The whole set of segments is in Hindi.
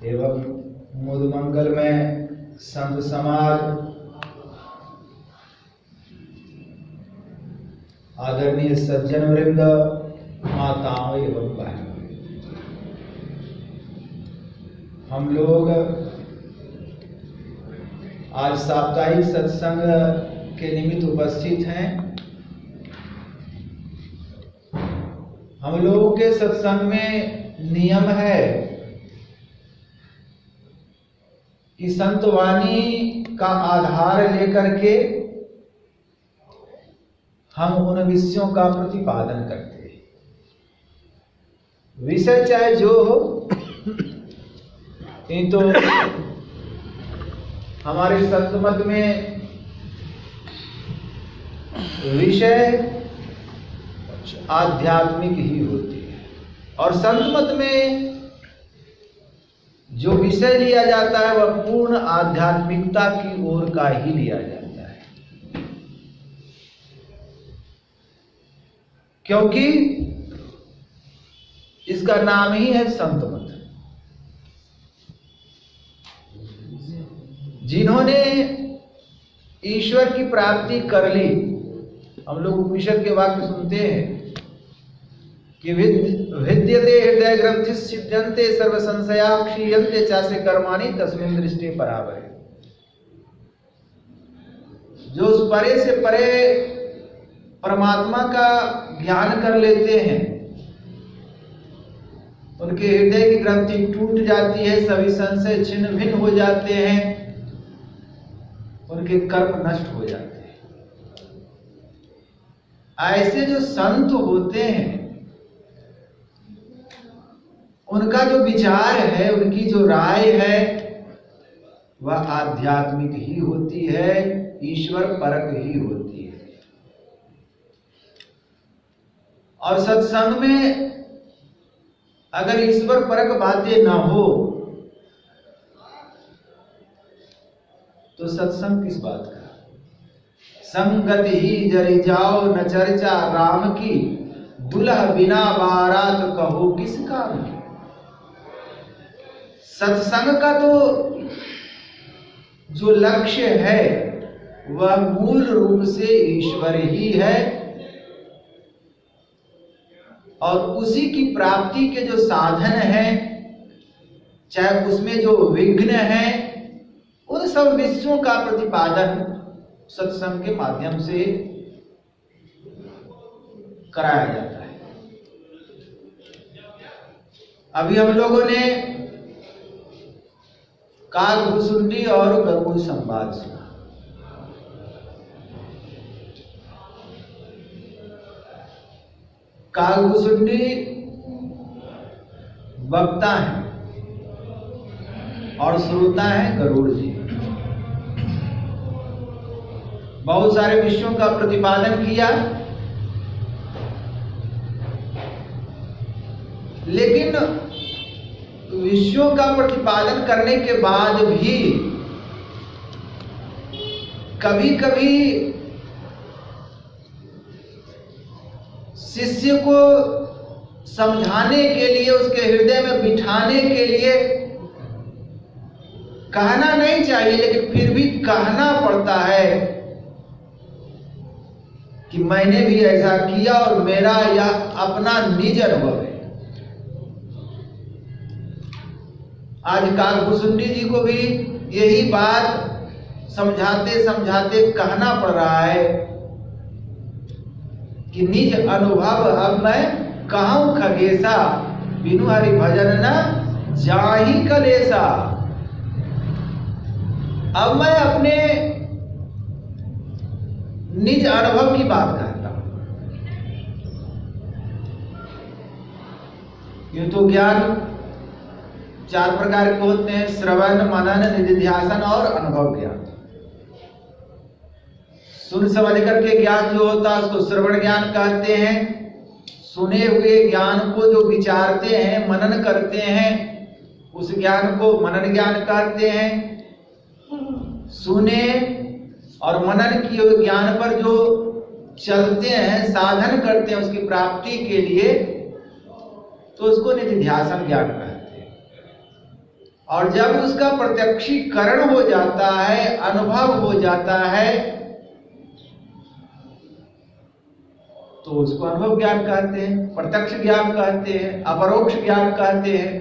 एवं मुदमंगल में संत समाज, आदरणीय सज्जन वृंद, माताओं एवं बहनों, हम लोग आज साप्ताहिक सत्संग के निमित्त उपस्थित हैं। हम लोगों के सत्संग में नियम है कि संतवाणी का आधार लेकर के हम उन विषयों का प्रतिपादन करते हैं। विषय चाहे जो हो, तो हमारे संत मत में विषय आध्यात्मिक ही होती है और संत मत में जो विषय लिया जाता है वह पूर्ण आध्यात्मिकता की ओर का ही लिया जाता है, क्योंकि इसका नाम ही है संत मत। जिन्होंने ईश्वर की प्राप्ति कर ली, हम लोग उपनिषद के वाक्य सुनते हैं कि विद्यते हृदय ग्रंथि सिद्ध्यन्ते सर्व संशया क्षीयन्ते चासे कर्माणि तस्मिन् दृष्टे परावरे। जो उस परे से परे परमात्मा का ज्ञान कर लेते हैं, उनके हृदय की ग्रंथि टूट जाती है, सभी संशय छिन्न भिन्न हो जाते हैं, उनके कर्म नष्ट हो जाते हैं। ऐसे जो संत होते हैं, उनका जो विचार है, उनकी जो राय है, वह आध्यात्मिक ही होती है, ईश्वर परक ही होती है। और सत्संग में अगर ईश्वर परक बातें ना हो तो सत्संग किस बात का? संगत ही जरि जाओ न चर्चा राम की, दुल्हा बिना बारात कहो किस काम की। सत्संग का तो जो लक्ष्य है वह मूल रूप से ईश्वर ही है और उसी की प्राप्ति के जो साधन है, चाहे उसमें जो विघ्न है, उन सब विषयों का प्रतिपादन सत्संग के माध्यम से कराया जाता है। अभी हम लोगों ने काकभुसुंडी और गरुड़ संवाद सुना। काकभुसुंडी वक्ता है और श्रोता है गरुड़ जी। बहुत सारे विषयों का प्रतिपादन किया, लेकिन विषयों का प्रतिपादन करने के बाद भी कभी कभी शिष्य को समझाने के लिए, उसके हृदय में बिठाने के लिए कहना नहीं चाहिए, लेकिन फिर भी कहना पड़ता है कि मैंने भी ऐसा किया और मेरा यह अपना निज अनुभव है। आज काकभुसुंडी जी को भी यही बात समझाते समझाते कहना पड़ रहा है कि निज अनुभव अब मैं कहूं खगेसा, बिनु हरि भजन न जाहि कलेसा। अब मैं अपने निज अनुभव की बात करता हूं। ये तो ज्ञान चार प्रकार के होते हैं: श्रवण, मनन, निधिध्यासन और अनुभव ज्ञान। सुन समझ करके ज्ञान जो होता है उसको श्रवण ज्ञान कहते हैं। सुने हुए ज्ञान को जो विचारते हैं, मनन करते हैं, उस ज्ञान को मनन ज्ञान कहते हैं। सुने और मनन किए हुए ज्ञान पर जो चलते हैं, साधन करते हैं उसकी प्राप्ति के लिए, तो उसको निधिध्यासन ज्ञान कहते हैं। और जब उसका प्रत्यक्षीकरण हो जाता है, अनुभव हो जाता है, तो उसको अनुभव ज्ञान कहते हैं, प्रत्यक्ष ज्ञान कहते हैं, अपरोक्ष ज्ञान कहते हैं।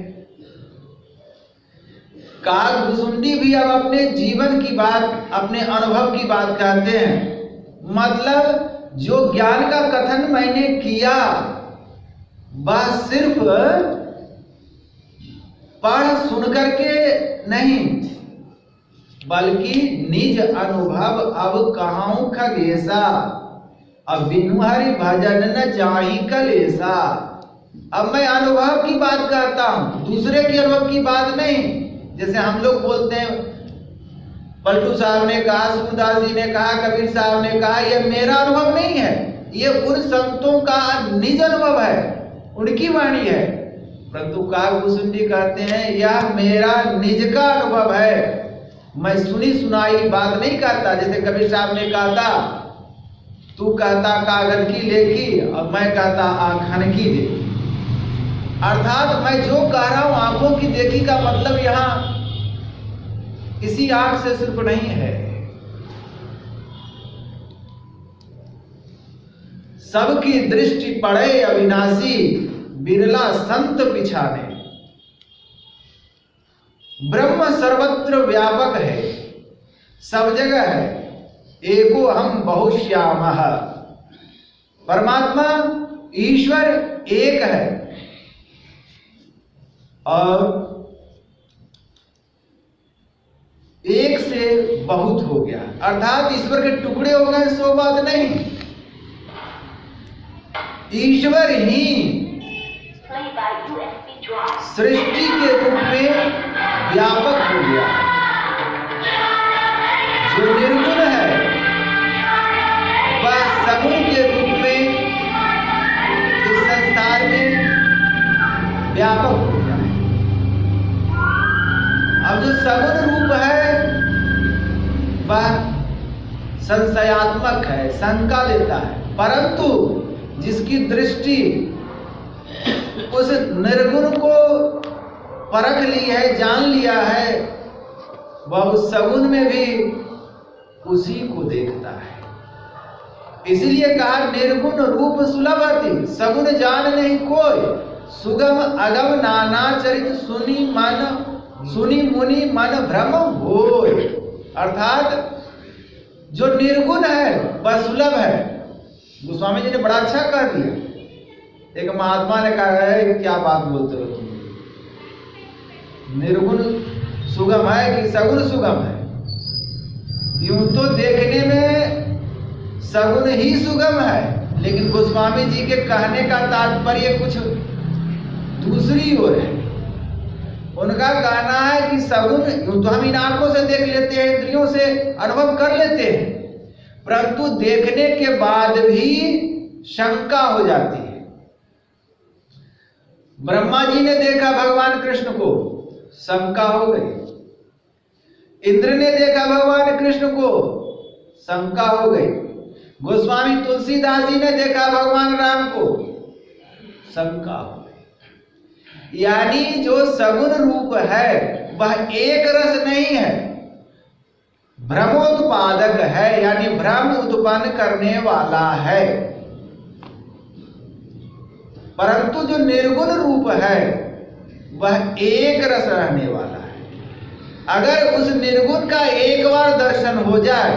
काकभुसुंडी भी अब अपने जीवन की बात, अपने अनुभव की बात कहते हैं। मतलब जो ज्ञान का कथन मैंने किया वह सिर्फ पढ़ सुन करके नहीं, बल्कि निज अनुभव अब कहाऊं खगेसा, अब बिनु हरि भजन न जाहि कलेसा। अब मैं अनुभव की बात करता हूं, दूसरे के अनुभव की बात नहीं। जैसे हम लोग बोलते हैं, पलटू साहब ने कहा, सूरदास जी ने कहा, कबीर साहब ने कहा, यह मेरा अनुभव नहीं है, ये उन संतों का निज अनुभव है, उनकी वाणी है। परंतु काकभुसुंडी कहते हैं यह मेरा निज का अनुभव है, मैं सुनी सुनाई बात नहीं करता। जैसे कबीर साहब ने कहा था, तू कहता कागज की लेखी और मैं कहता आंखन की देखी। अर्थात मैं जो कह रहा हूं आंखों की देखी का मतलब यहां किसी आंख से सिर्फ नहीं है, सबकी दृष्टि पड़े अविनाशी, बिरला संत पिछाने। ब्रह्म सर्वत्र व्यापक है, सब जगह है, एको हम बहुश्यामः। परमात्मा ईश्वर एक है और एक से बहुत हो गया, अर्थात ईश्वर के टुकड़े हो गए, सो बात नहीं। ईश्वर ही सृष्टि के रूप में व्यापक हो गया। जो निर्गुण है वह सगुण के रूप में इस संसार में व्यापक हो गया। अब जो सगुण रूप है वह संशयात्मक है, शंका देता है, परंतु जिसकी दृष्टि उस निर्गुण को परख ली है, जान लिया है, वह उस सगुण में भी उसी को देखता है। इसलिए कहा निर्गुण रूप सुलभति, सगुण जान नहीं कोई, सुगम अगम नाना चरित सुनी मुनि मन भ्रम होय। अर्थात जो निर्गुण है वह सुलभ है। गोस्वामी जी ने बड़ा अच्छा कह दिया। एक महात्मा ने कहा है, क्या बात बोलते हो तुम, निर्गुण सुगम है कि सगुण सुगम है? यूं तो देखने में सगुण ही सुगम है, लेकिन गोस्वामी जी के कहने का तात्पर्य कुछ दूसरी ओर है। उनका कहना है कि सगुण यूं तो हम इन आंखों से देख लेते हैं, इंद्रियों से अनुभव कर लेते हैं, परंतु देखने के बाद भी शंका हो जाती है। ब्रह्मा जी ने देखा भगवान कृष्ण को, शंका हो गई। इंद्र ने देखा भगवान कृष्ण को, शंका हो गई। गोस्वामी तुलसीदास जी ने देखा भगवान राम को, शंका हो गई। यानी जो सगुण रूप है वह एक रस नहीं है, भ्रमोत्पादक है, यानी भ्रम उत्पन्न करने वाला है। परंतु जो निर्गुण रूप है वह एक रस रहने वाला है। अगर उस निर्गुण का एक बार दर्शन हो जाए,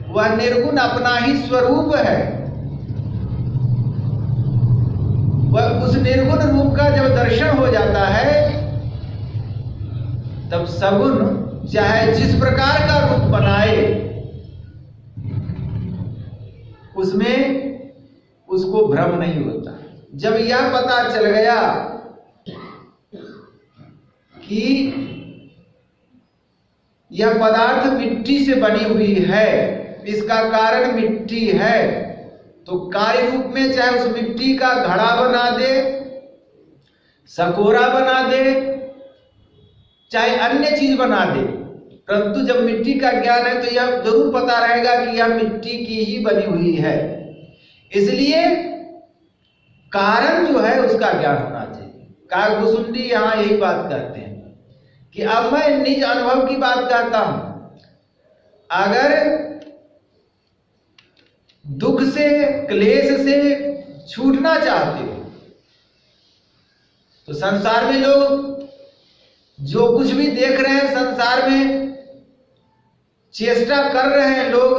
वह निर्गुण अपना ही स्वरूप है, वह उस निर्गुण रूप का जब दर्शन हो जाता है, तब सगुण चाहे जिस प्रकार का रूप बनाए उसमें उसको भ्रम नहीं होता। जब यह पता चल गया कि यह पदार्थ मिट्टी से बनी हुई है, इसका कारण मिट्टी है, तो कार्य रूप में चाहे उस मिट्टी का घड़ा बना दे, सकोरा बना दे, चाहे अन्य चीज बना दे, परंतु जब मिट्टी का ज्ञान है तो यह जरूर पता रहेगा कि यह मिट्टी की ही बनी हुई है। इसलिए कारण जो है उसका ज्ञान होना चाहिए। काकभुसुंडी यहां यही बात कहते हैं कि अब मैं निज अनुभव की बात कहता हूं, अगर दुख से, क्लेश से छूटना चाहते हो तो संसार में लोग जो कुछ भी देख रहे हैं, संसार में चेष्टा कर रहे हैं लोग,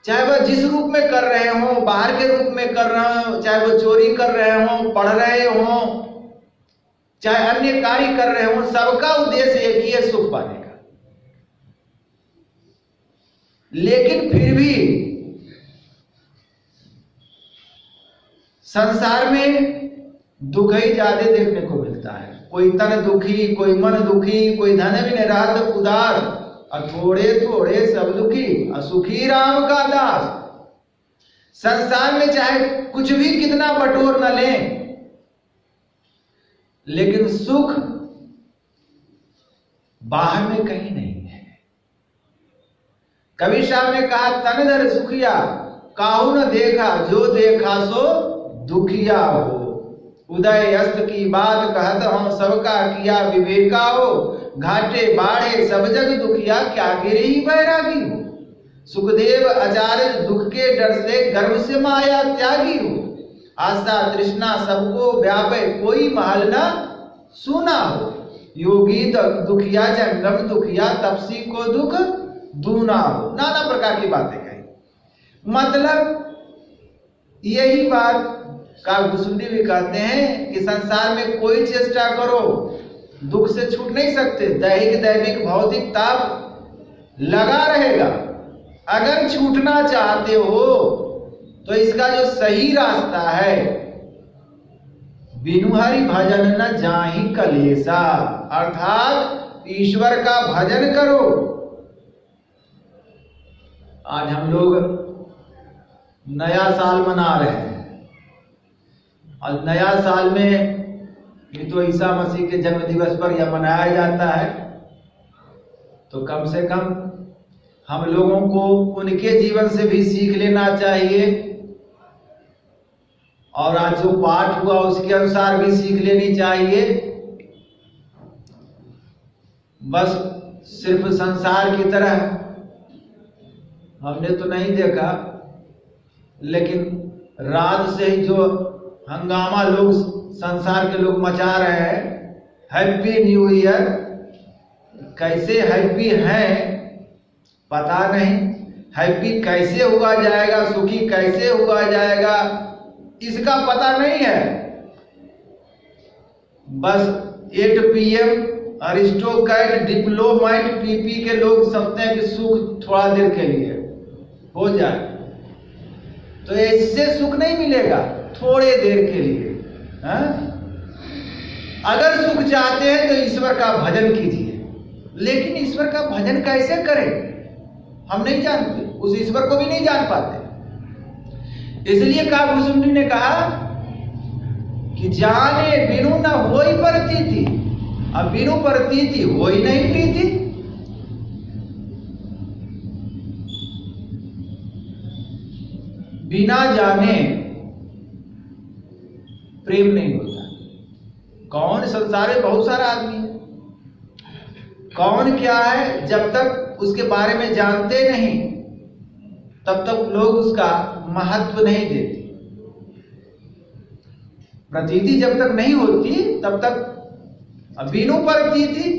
चाहे वह जिस रूप में कर रहे हो, बाहर के रूप में कर रहे हो, चाहे वह चोरी कर रहे हो, पढ़ रहे हो, चाहे अन्य कार्य कर रहे हो, सबका उद्देश्य एक ही है, सुख पाने का। लेकिन फिर भी संसार में दुख ही ज्यादा देखने को मिलता है। कोई तन दुखी, कोई मन दुखी, कोई धन भी नहीं रहत उदास, और थोड़े थोड़े सब दुखी, असुखी राम का दास। संसार में चाहे कुछ भी कितना बटोर न लें, लेकिन सुख बाहर में कहीं नहीं है। कबीर साहब ने कहा, तन धर सुखिया काहू न देखा, जो देखा सो दुखिया हो। उदय अस्त की बात कहत हम, सबका किया विवेका हो। घाटे बाढ़े सब जग दुखिया, क्या गिरी बैरागी हो। सुखदेव आचार्य दुख के डर से गर्भ से माया त्यागी हो। आशा तृष्णा सबको व्यापे, कोई महल न सुना हो। योगी दुखिया जंगम दुखिया, तपसी को दुख दूना हो। नाना प्रकार की बातें कही। मतलब यही बात का घुसुंडी भी कहते हैं कि संसार में कोई चेष्टा करो, दुख से छूट नहीं सकते। दैहिक दैविक भौतिक ताप लगा रहेगा। अगर छूटना चाहते हो तो इसका जो सही रास्ता है, बिनु हरि भजन न जाहि कलेसा, अर्थात ईश्वर का भजन करो। आज हम लोग नया साल मना रहे हैं, और नया साल में ये तो ईसा मसीह के जन्म दिवस पर यह मनाया जाता है, तो कम से कम हम लोगों को उनके जीवन से भी सीख लेना चाहिए, और आज जो पाठ हुआ उसके अनुसार भी सीख लेनी चाहिए। बस सिर्फ संसार की तरह हमने तो नहीं देखा, लेकिन रात से ही जो हंगामा लोग संसार के लोग मचा रहे हैं, हैप्पी न्यू ईयर, कैसे हैप्पी हैं पता नहीं, हैप्पी कैसे हुआ जाएगा, सुखी कैसे हुआ जाएगा, इसका पता नहीं है। बस 8 PM अरिस्टोक्रेट डिप्लोमाइट पीपी के लोग समझते हैं कि सुख थोड़ा देर के लिए हो जाए, तो इससे सुख नहीं मिलेगा, थोड़े देर के लिए। अगर सुख चाहते हैं तो ईश्वर का भजन कीजिए, लेकिन ईश्वर का भजन कैसे करें हम नहीं जानते, उस ईश्वर को भी नहीं जान पाते। इसलिए काव्यसुंदरी ने कहा कि जाने बिनु न होई प्रतीति, अब बिनु प्रतीति होई नहीं प्रीति। बिना जाने प्रेम नहीं होता। कौन संसार में बहुत सारा आदमी है, कौन क्या है, जब तक उसके बारे में जानते नहीं तब तक लोग उसका महत्व नहीं देते। प्रतीति जब तक नहीं होती तब तक बिनु प्रतीति,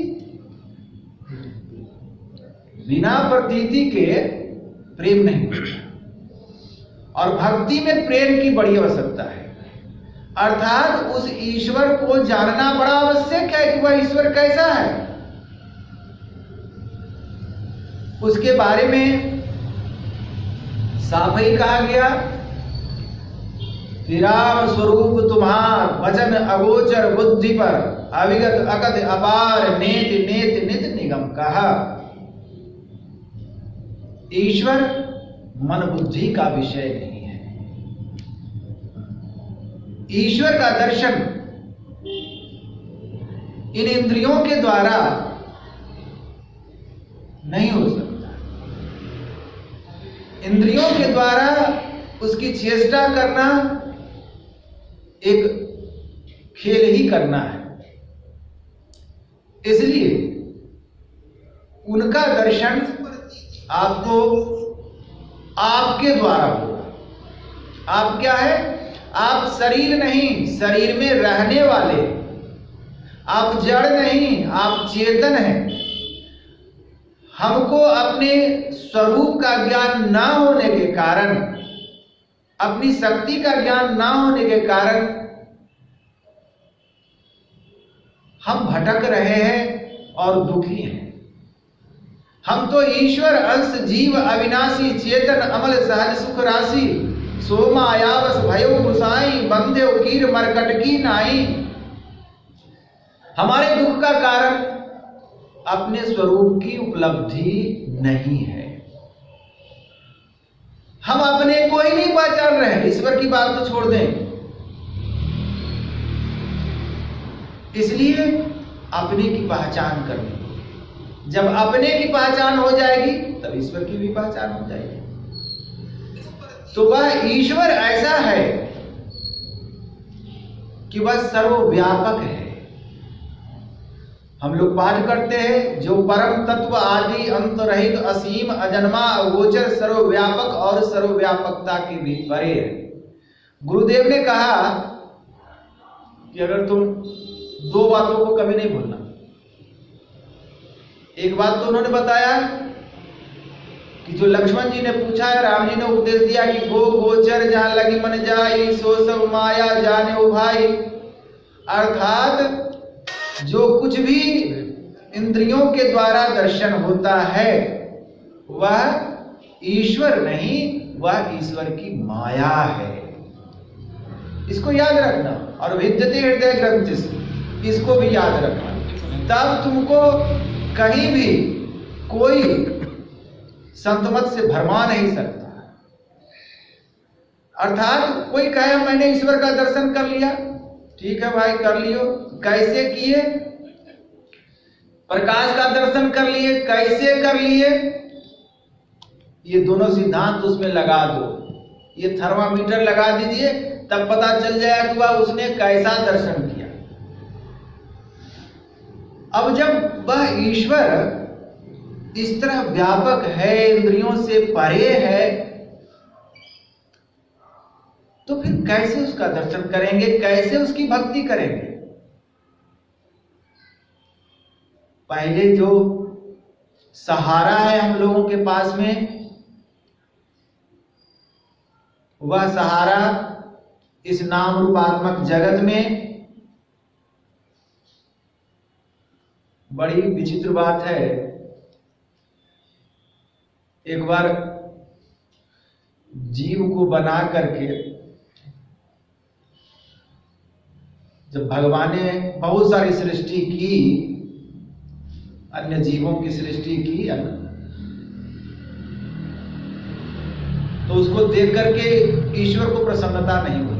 बिना प्रतीति के प्रेम नहीं होता। और भक्ति में प्रेम की बड़ी आवश्यकता है, अर्थात उस ईश्वर को जानना बड़ा आवश्यक है कि वह ईश्वर कैसा है। उसके बारे में साफ ही कहा गया, विराम स्वरूप तुम्हार वचन अगोचर बुद्धि पर, अविगत अगत अपार नेत नेत नित निगम कहा। ईश्वर मन बुद्धि का विषय नहीं है। ईश्वर का दर्शन इन इंद्रियों के द्वारा नहीं हो सकता। इंद्रियों के द्वारा उसकी चेष्टा करना एक खेल ही करना है। इसलिए उनका दर्शन आपको आपके द्वारा होगा। आप क्या है? आप शरीर नहीं, शरीर में रहने वाले। आप जड़ नहीं, आप चेतन हैं। हमको अपने स्वरूप का ज्ञान ना होने के कारण, अपनी शक्ति का ज्ञान ना होने के कारण हम भटक रहे हैं और दुखी हैं। हम तो ईश्वर अंश जीव अविनाशी चेतन अमल सहज सुख राशि सोमा आयावस भयो गुसाई बंदे कीर मरकटकी नाई। हमारे दुख का कारण अपने स्वरूप की उपलब्धि नहीं है। हम अपने को ही नहीं पहचान रहे हैं। ईश्वर की बात तो छोड़ दें। इसलिए अपने की पहचान करनी। जब अपने की पहचान हो जाएगी तब ईश्वर की भी पहचान हो जाएगी। तो वह ईश्वर ऐसा है कि वह सर्वव्यापक है। हम लोग पाठ करते हैं, जो परम तत्व आदि अंत रहित असीम अजन्मा अगोचर सर्वव्यापक और सर्वव्यापकता के भी परे है। गुरुदेव ने कहा कि अगर तुम दो बातों को कभी नहीं भूलना। एक बात तो उन्होंने बताया कि जो लक्ष्मण जी ने पूछा है, राम जी ने उपदेश दिया कि गो गोचर जहां लगी मन जाई सो सब माया जाने ओ भाई। अर्थात जो कुछ भी इंद्रियों के द्वारा दर्शन होता है वह ईश्वर नहीं, वह ईश्वर की माया है। इसको याद रखना। और विद्यते हृदय ग्रंथि से, इसको भी याद रखना। तब तुमको कहीं भी कोई संतमत से भरमा नहीं सकता। अर्थात कोई कहे मैंने ईश्वर का दर्शन कर लिया, ठीक है भाई कर लियो। कैसे किए? प्रकाश का दर्शन कर लिए, कैसे कर लिए? ये दोनों सिद्धांत उसमें लगा दो। ये थर्मामीटर लगा दीजिए, तब पता चल जाएगा कि वह उसने कैसा दर्शन किया। अब जब वह ईश्वर इस तरह व्यापक है, इंद्रियों से परे है, तो फिर कैसे उसका दर्शन करेंगे, कैसे उसकी भक्ति करेंगे? पहले जो सहारा है हम लोगों के पास में, वह सहारा इस नाम रूपात्मक जगत में बड़ी विचित्र बात है। एक बार जीव को बना करके जब भगवान ने बहुत सारी सृष्टि की, अन्य जीवों की सृष्टि की, तो उसको देख करके ईश्वर को प्रसन्नता नहीं हुई।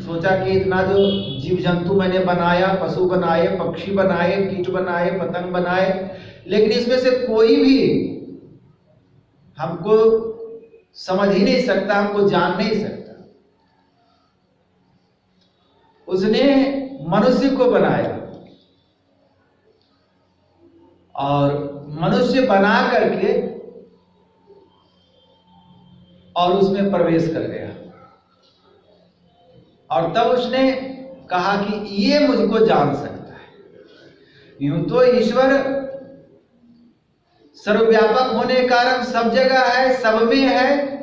सोचा कि इतना जो जीव जंतु मैंने बनाया, पशु बनाए, पक्षी बनाए, कीट बनाए, पतंग बनाए, लेकिन इसमें से कोई भी हमको समझ ही नहीं सकता, हमको जान नहीं सकता। उसने मनुष्य को बनाया और मनुष्य बना करके और उसमें प्रवेश कर गया। और तब उसने कहा कि ये मुझको जान सकता है। यूं तो ईश्वर सर्वव्यापक होने के कारण सब जगह है, सब में है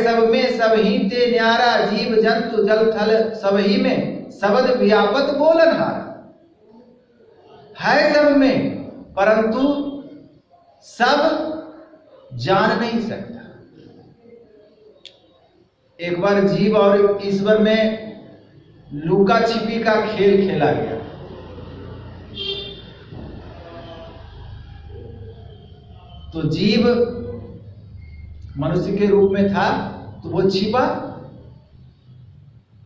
सब में, सब ही ते न्यारा, जीव जंतु जल थल सब ही में, सबद व्यापक बोलनहारा। है सब में, परंतु सब जान नहीं सकता। एक बार जीव और ईश्वर में लुका छिपी का खेल खेला गया। तो जीव मनुष्य के रूप में था, तो वो छिपा,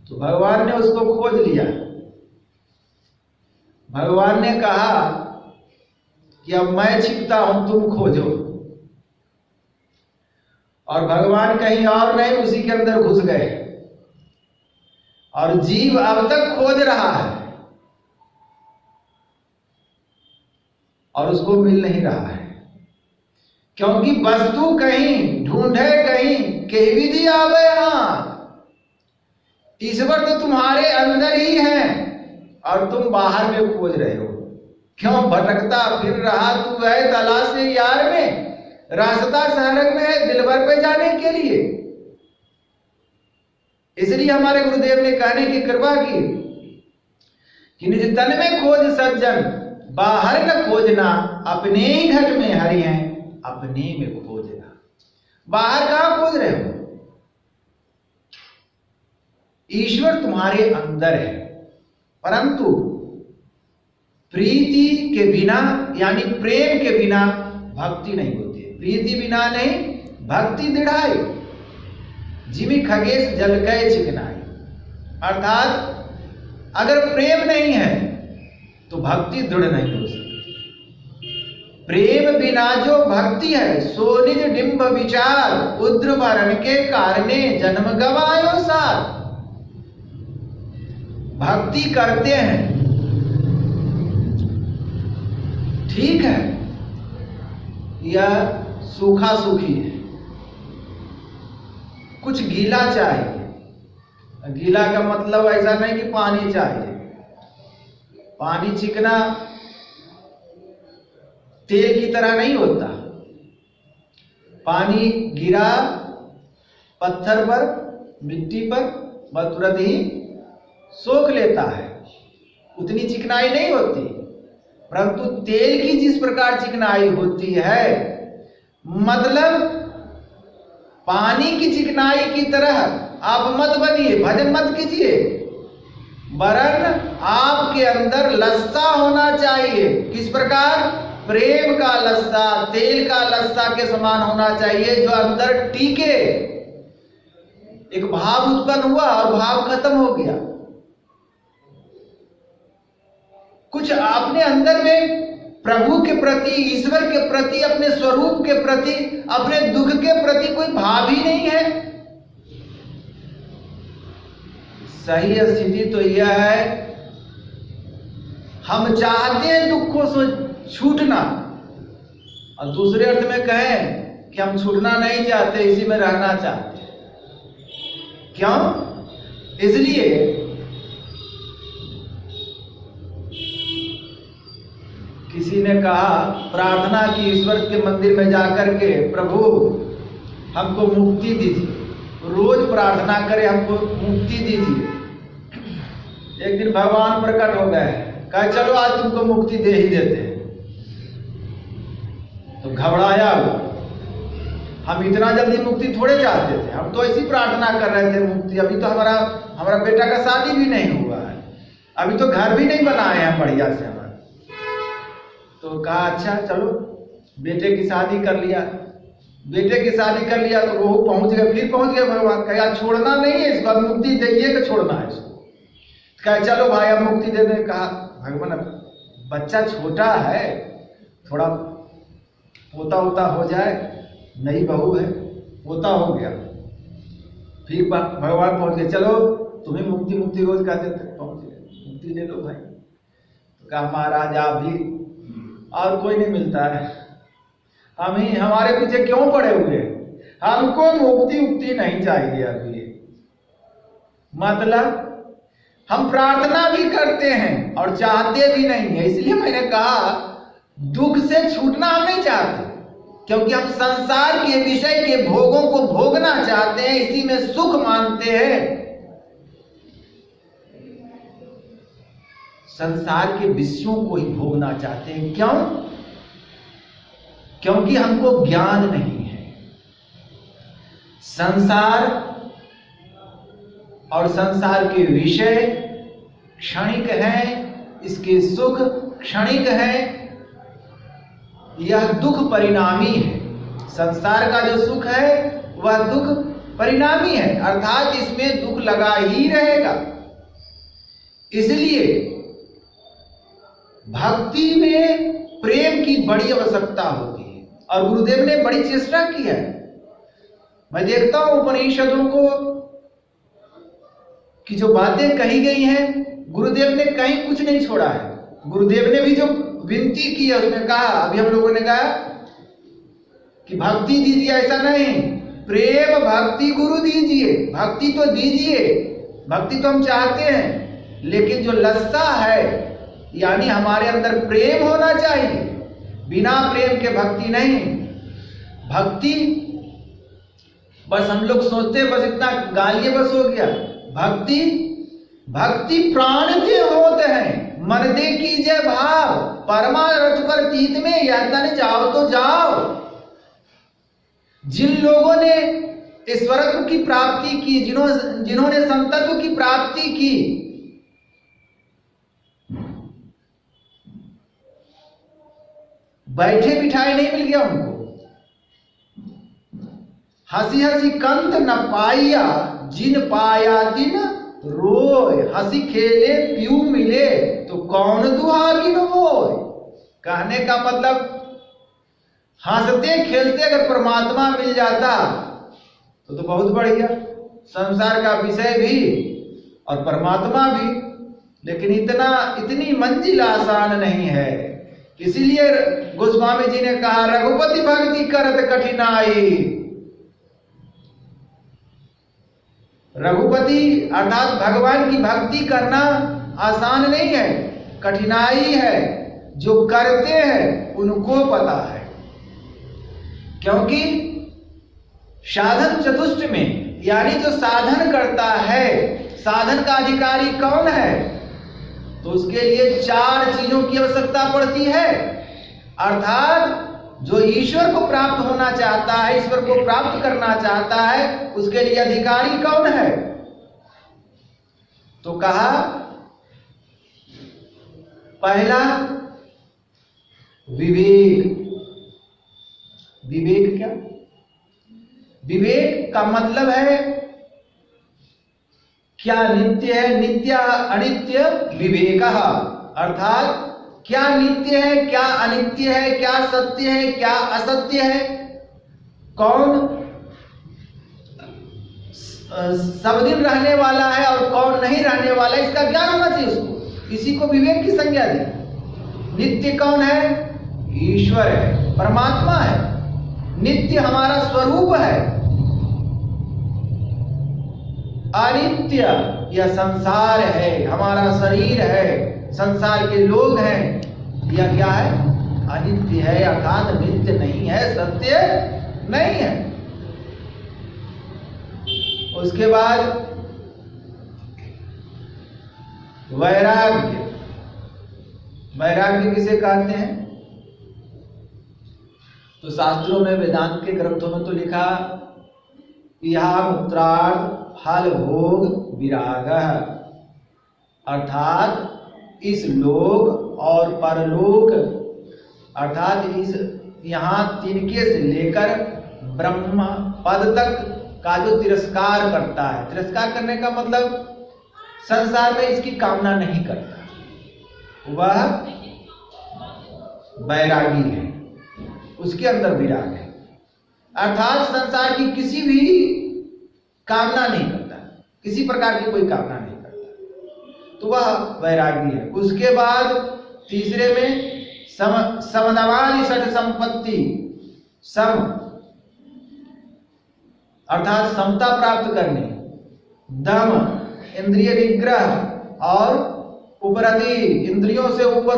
तो भगवान ने उसको खोज लिया। भगवान ने कहा कि अब मैं छिपता हूं, तुम खोजो। और भगवान कहीं और नहीं, उसी के अंदर घुस गए। और जीव अब तक खोज रहा है, और उसको मिल नहीं रहा है, क्योंकि वस्तु कहीं ढूंढे कहीं के विधि आवे हाथ। ईश्वर तो तुम्हारे अंदर ही है और तुम बाहर में खोज रहे हो। क्यों भटकता फिर रहा तू है तलाश यार में, रास्ता शहर में है दिलबर पे जाने के लिए। इसलिए हमारे गुरुदेव ने कहने की कृपा की कि निज तन में खोज सज्जन, बाहर न खोजना, अपने ही घर में हरि हैं, अपने में खोजना। बाहर कहां खोज रहे हो? ईश्वर तुम्हारे अंदर है, परंतु प्रीति के बिना यानी प्रेम के बिना भक्ति नहीं होती है। प्रीति बिना नहीं भक्ति दृढ़ाई, जिमी खगेश जल कै चिकनाई। अर्थात अगर प्रेम नहीं है तो भक्ति दृढ़ नहीं हो सकती। प्रेम बिना जो भक्ति है सो निज डिंब विचार, उद्र वरण के कारणे जन्म गवायो सार। भक्ति करते हैं ठीक है, यह सूखा सूखी है, कुछ गीला चाहिए। गीला का मतलब ऐसा नहीं कि पानी चाहिए। पानी चिकना तेल की तरह नहीं होता। पानी गिरा पत्थर पर, मिट्टी पर, वह तुरंत ही सोख लेता है, उतनी चिकनाई नहीं होती। परंतु तेल की जिस प्रकार चिकनाई होती है, मतलब पानी की चिकनाई की तरह आप मत बनिए, भजन मत कीजिए, वरन आपके अंदर लस्सा होना चाहिए। किस प्रकार? प्रेम का लस्सा, तेल का लस्सा के समान होना चाहिए, जो अंदर टीके। एक भाव उत्पन्न हुआ और भाव खत्म हो गया। कुछ आपने अंदर में प्रभु के प्रति, ईश्वर के प्रति, अपने स्वरूप के प्रति, अपने दुख के प्रति कोई भाव ही नहीं है। सही स्थिति तो यह है, हम चाहते हैं दुखों से छूटना, और दूसरे अर्थ में कहें कि हम छूटना नहीं चाहते, इसी में रहना चाहते हैं। क्यों? इसलिए किसी ने कहा, प्रार्थना की ईश्वर के मंदिर में जाकर के, प्रभु हमको मुक्ति दीजिए, रोज प्रार्थना करें हमको मुक्ति दीजिए। एक दिन भगवान प्रकट हो गए, कहा चलो आज तुमको मुक्ति दे ही देते हैं। तो घबराया वो, हम इतना जल्दी मुक्ति थोड़े चाहते थे, हम तो ऐसी प्रार्थना कर रहे थे मुक्ति। अभी तो हमारा बेटा का शादी भी नहीं हुआ है, अभी तो घर भी नहीं बनाए हैं बढ़िया से हमारे। तो कहा अच्छा चलो, बेटे की शादी कर लिया। बेटे की शादी कर लिया तो वो पहुंच गए, फिर पहुंच गए भगवान। कहा छोड़ना नहीं है इसको, अब मुक्ति देंगे कि छोड़ना है इसको। कहा चलो भाई अब मुक्ति दे दे। कहा भगवान अब बच्चा छोटा है, थोड़ा पोता वोता हो जाए, नई बहू है, पोता हो गया। फिर भगवान पहुंच गए, चलो तुम्हें मुक्ति मुक्ति रोज कहते थे, पहुंच गए, मुक्ति ले लो भाई। तो कहा महाराज आप भी, और कोई नहीं मिलता है, हम ही हमारे पीछे क्यों पड़े हुए, हमको मुक्ति उक्ति नहीं चाहिए अभी। मतलब हम प्रार्थना भी करते हैं और चाहते भी नहीं है। इसलिए मैंने कहा दुख से छूटना हम नहीं चाहते, क्योंकि हम संसार के विषय के भोगों को भोगना चाहते हैं, इसी में सुख मानते हैं। संसार के विषयों को ही भोगना चाहते हैं। क्यों? क्योंकि हमको ज्ञान नहीं है। संसार और संसार के विषय क्षणिक हैं, इसके सुख क्षणिक हैं, यह दुख परिणामी है। संसार का जो सुख है वह दुख परिणामी है, अर्थात इसमें दुख लगा ही रहेगा। इसलिए भक्ति में प्रेम की बड़ी आवश्यकता होती है, और गुरुदेव ने बड़ी चेष्टा की है। मैं देखता हूं उपनिषदों को कि जो बातें कही गई हैं, गुरुदेव ने कहीं कुछ नहीं छोड़ा है। गुरुदेव ने भी जो विनती की है, उसमें कहा, अभी हम लोगों ने कहा कि भक्ति दीजिए, ऐसा नहीं, प्रेम भक्ति गुरु दीजिए। भक्ति तो दीजिए, भक्ति तो हम चाहते हैं, लेकिन जो लस्सा है यानी हमारे अंदर प्रेम होना चाहिए। बिना प्रेम के भक्ति नहीं। भक्ति बस हम लोग सोचते हैं बस इतना गालिए बस हो गया। भक्ति भक्ति प्राण के होते हैं, मन दे कीजिए भाव, परमार्थ पर तीत में यातन जाओ तो जाओ। जिन लोगों ने ईश्वरत्व की प्राप्ति की, जिन्होंने संतत्व की प्राप्ति की, बैठे बिठाए नहीं मिल गया उनको। हंसी हंसी कंत न पाइया, जिन पाया दिन रोय। हंसी खेले पीऊ मिले, तो कौन दुहागिन होय। कहने का मतलब हंसते खेलते अगर परमात्मा मिल जाता तो बहुत बढ़िया, संसार का विषय भी और परमात्मा भी। लेकिन इतनी मंजिल आसान नहीं है। इसीलिए गोस्वामी जी ने कहा, रघुपति भक्ति करत कठिनाई। रघुपति अर्थात भगवान की भक्ति करना आसान नहीं है, कठिनाई है। जो करते हैं उनको पता है, क्योंकि साधन चतुष्ट में यानी जो साधन करता है, साधन का अधिकारी कौन है, तो उसके लिए 4 चीजों की आवश्यकता पड़ती है। अर्थात जो ईश्वर को प्राप्त होना चाहता है, ईश्वर को प्राप्त करना चाहता है, उसके लिए अधिकारी कौन है। तो कहा पहला विवेक। विवेक क्या? विवेक का मतलब है क्या नित्य है, नित्य अनित्य विवेक। अर्थात क्या नित्य है, क्या अनित्य है, क्या सत्य है, क्या असत्य है, कौन सब दिन रहने वाला है और कौन नहीं रहने वाला है, इसका ज्ञान होना चाहिए उसको। इसी को विवेक की संज्ञा दी। नित्य कौन है? ईश्वर है, परमात्मा है। नित्य हमारा स्वरूप है। अनित्य यह संसार है, हमारा शरीर है, संसार के लोग हैं। यह क्या है? अनित्य है, अर्थात नित्य नहीं है, सत्य नहीं है। उसके बाद वैराग्य। वैराग्य किसे कहते हैं? तो शास्त्रों में, वेदांत के ग्रंथों में तो लिखा, यह मुत्रार्थ फल भोग विराग। अर्थात इस लोक और परलोक, अर्थात इस यहाँ तिनके से लेकर ब्रह्म पद तक का जो तिरस्कार करता है, तिरस्कार करने का मतलब संसार में इसकी कामना नहीं करता, वह वैरागी है, उसके अंदर विराग है। अर्थात संसार की किसी भी कामना नहीं करता, किसी प्रकार की कोई कामना नहीं करता, तो वह वैरागी है। उसके बाद तीसरे में समदवादि षट संपत्ति। सम अर्थात समता प्राप्त करने, दम इंद्रिय निग्रह और उपरति इंद्रियों से ऊपर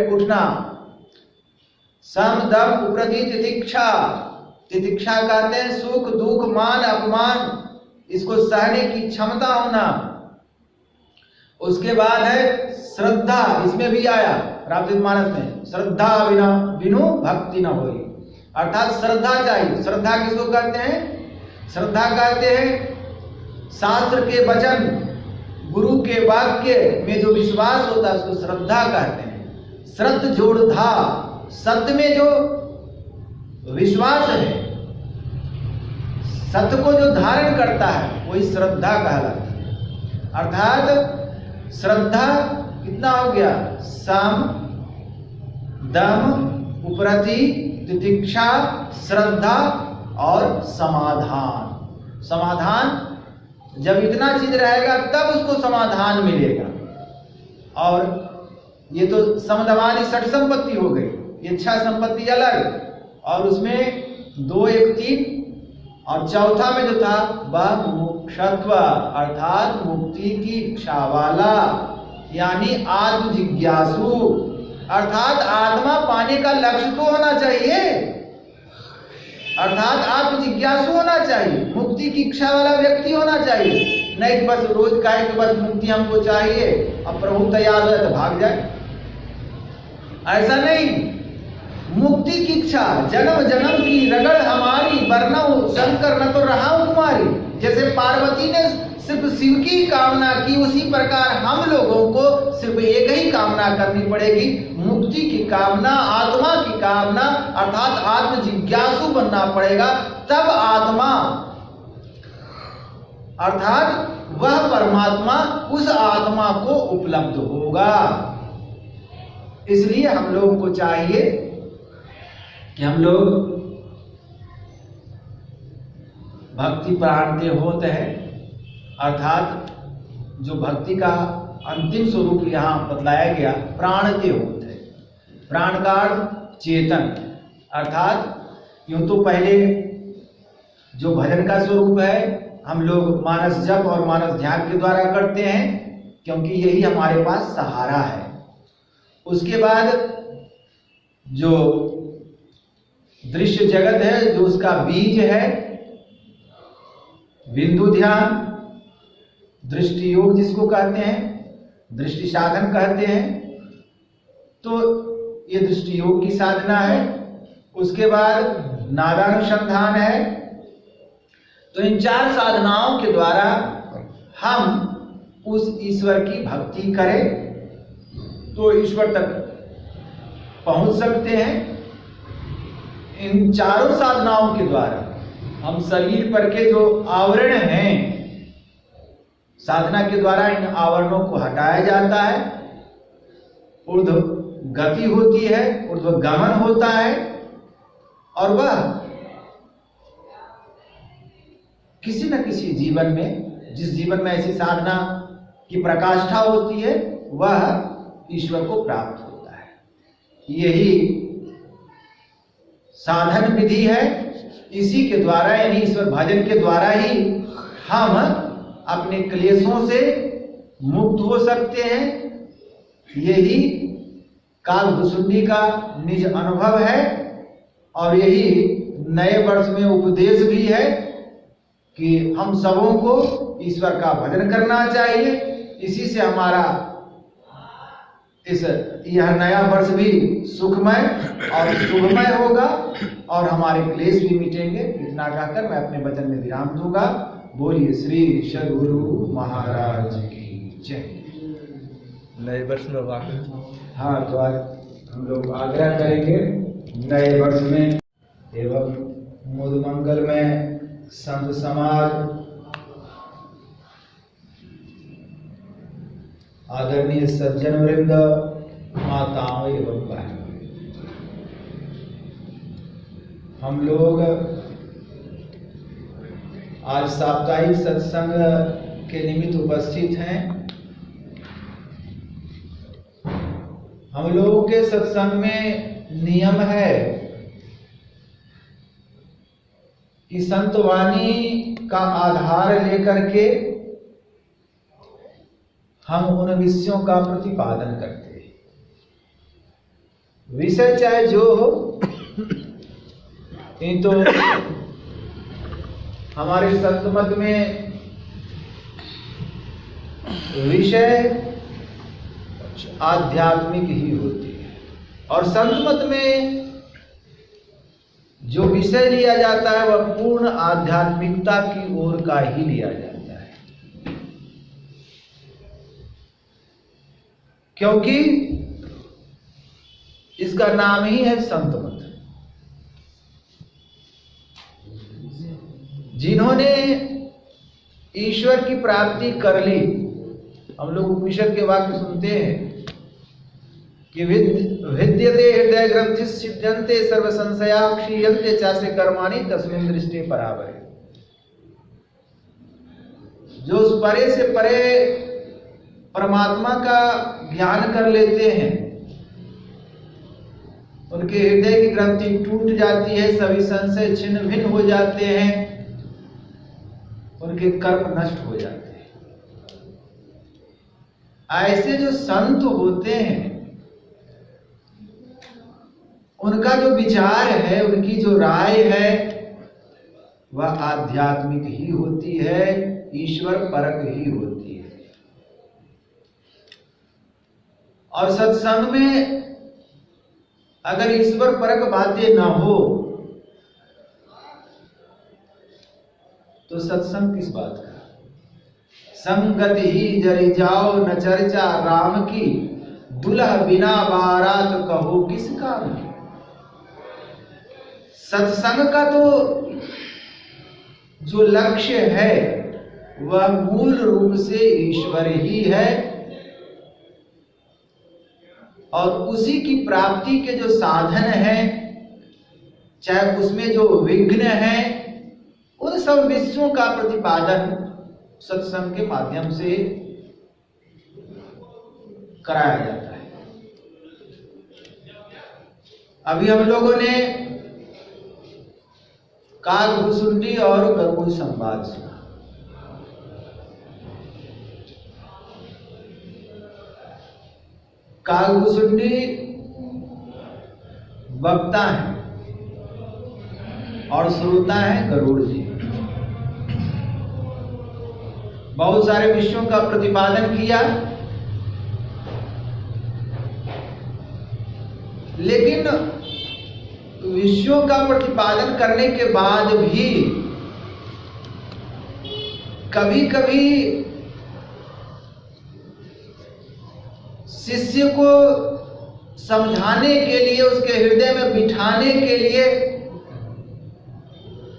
उठना। सम दम उपरति तितिक्षा। तितिक्षा कहते हैं सुख दुख मान अपमान, इसको सहने की क्षमता होना। उसके बाद है श्रद्धा, इसमें भी आया रामचरितमानस में, श्रद्धा बिना बिनु भक्ति न होई। अर्थात श्रद्धा चाहिए। श्रद्धा किसको कहते हैं? श्रद्धा कहते हैं शास्त्र के वचन, गुरु के वाक्य में जो विश्वास होता है उसको श्रद्धा कहते हैं। श्रद्ध जोड़ धा, सत्य में जो विश्वास है, सत्य को जो धारण करता है, वही श्रद्धा कहलाती है। अर्थात श्रद्धा कितना हो गया? सम दम उपरति तितिक्षा श्रद्धा और समाधान। समाधान जब इतना चीज रहेगा तब उसको समाधान मिलेगा। और ये तो समदवानी षट संपत्ति हो गई, ये 6 संपत्ति अलग, और उसमें 2 1 3, और चौथा में जो था वह मोक्षत्व अर्थात मुक्ति की इच्छा वाला, यानी आत्म जिज्ञासु, अर्थात आत्मा पाने का लक्ष्य तो होना चाहिए, अर्थात आत्म जिज्ञासु होना चाहिए, मुक्ति की इच्छा वाला व्यक्ति होना चाहिए, नहीं कि बस रोज कहे कि बस मुक्ति हमको चाहिए, अब प्रभु तैयार हो जाए तो भाग जाए, ऐसा नहीं। मुक्ति की इच्छा, जन्म जन्म की रगड़ हमारी, वरना शंकर न तो रहा कुमारी, जैसे पार्वती ने सिर्फ शिव की कामना की, उसी प्रकार हम लोगों को सिर्फ एक ही कामना करनी पड़ेगी, मुक्ति की कामना, आत्मा की कामना, अर्थात आत्म जिज्ञासु बनना पड़ेगा, तब आत्मा अर्थात वह परमात्मा उस आत्मा को उपलब्ध होगा। इसलिए हम लोगों को चाहिए कि हम लोग भक्ति प्राणते होते हैं, अर्थात जो भक्ति का अंतिम स्वरूप यहाँ बतलाया गया प्राणते होते हैं, प्राण का अर्थ चेतन, अर्थात यूं तो पहले जो भजन का स्वरूप है हम लोग मानस जप और मानस ध्यान के द्वारा करते हैं, क्योंकि यही हमारे पास सहारा है। उसके बाद जो दृश्य जगत है, जो उसका बीज है, बिंदु ध्यान, दृष्टि योग जिसको कहते हैं, दृष्टि साधन कहते हैं, तो ये दृष्टि योग की साधना है। उसके बाद नादानुसंधान है। तो इन 4 साधनाओं के द्वारा हम उस ईश्वर की भक्ति करें तो ईश्वर तक पहुंच सकते हैं। इन चारों साधनाओं के द्वारा हम शरीर पर के जो आवरण हैं, साधना के द्वारा इन आवरणों को हटाया जाता है, ऊर्ध्व गति होती है, ऊर्ध्व गमन होता है, और वह किसी न किसी जीवन में, जिस जीवन में ऐसी साधना की प्रकाष्ठा होती है, वह ईश्वर को प्राप्त होता है। यही साधन विधि है। इसी के द्वारा, यानी ईश्वर भजन के द्वारा ही हम अपने क्लेशों से मुक्त हो सकते हैं। यही कालभूषुंडी का निज अनुभव है, और यही नए वर्ष में उपदेश भी है कि हम सबों को ईश्वर का भजन करना चाहिए। इसी से हमारा यह नया वर्ष भी सुखमय और शुभमय होगा, और हमारे क्लेश भी मिटेंगे। इतना कहकर मैं अपने वचन में विराम दूंगा। बोलिए श्री सद्गुरु महाराज की जय। नए वर्ष में हाँ, तो आज हम लोग आग्रह करेंगे नए वर्ष में एवं मुद मंगल में संत समाज, आदरणीय सज्जन वृंद, माताओं एवं बहनों, हम लोग आज साप्ताहिक सत्संग के निमित्त उपस्थित हैं। हम लोगों के सत्संग में नियम है कि संत वाणी का आधार लेकर के हम उन विषयों का प्रतिपादन करते हैं। विषय चाहे जो हो, नहीं तो हमारे संत मत में विषय आध्यात्मिक ही होती है, और संत मत में जो विषय लिया जाता है वह पूर्ण आध्यात्मिकता की ओर का ही लिया जाता है, क्योंकि इसका नाम ही है संत मत। जिन्होंने ईश्वर की प्राप्ति कर ली, हम लोग उपनिषद के वाक्य सुनते हैं कि विद्यते हृदय ग्रंथि सिद्ध्यन्ते सर्व संशया क्षीयन्ते चासे कर्माणि तस्मिन् दृष्टि परावरे। जो उस परे से परे परमात्मा का ज्ञान कर लेते हैं, उनके हृदय की ग्रंथि टूट जाती है, सभी संशय छिन्न भिन्न हो जाते हैं, उनके कर्म नष्ट हो जाते हैं। ऐसे जो संत होते हैं उनका जो विचार है, उनकी जो राय है वह आध्यात्मिक ही होती है, ईश्वर परक ही होती है। और सत्संग में अगर ईश्वर परक बातें न हो तो सत्संग किस बात का? संगत ही जरी जाओ न चर्चा राम की, दुल्हा बिना बारात कहो किस काम की। सत्संग का तो जो लक्ष्य है वह मूल रूप से ईश्वर ही है, और उसी की प्राप्ति के जो साधन हैं, चाहे उसमें जो विघ्न है, उन सब विषयों का प्रतिपादन सत्संग के माध्यम से कराया जाता है। अभी हम लोगों ने काकभुसुंडी और गरुड़ संवाद सुना। काकभुसुंडी वक्ता है और श्रोता है गरुड़ जी। बहुत सारे विषयों का प्रतिपादन किया, लेकिन विषयों का प्रतिपादन करने के बाद भी कभी कभी शिष्य को समझाने के लिए, उसके हृदय में बिठाने के लिए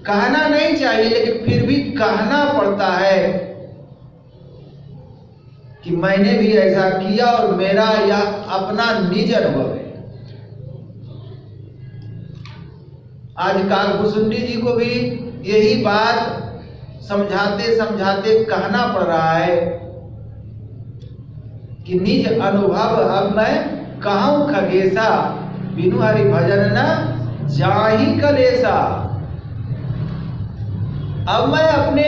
कहना नहीं चाहिए, लेकिन फिर भी कहना पड़ता है कि मैंने भी ऐसा किया और मेरा यह अपना निज अनुभव है। आज काकभुसुंडी जी को भी यही बात समझाते समझाते कहना पड़ रहा है कि निज अनुभव अब मैं कहूं खगेसा, बिनु हरि भजन न जाहि कलेसा। अब मैं अपने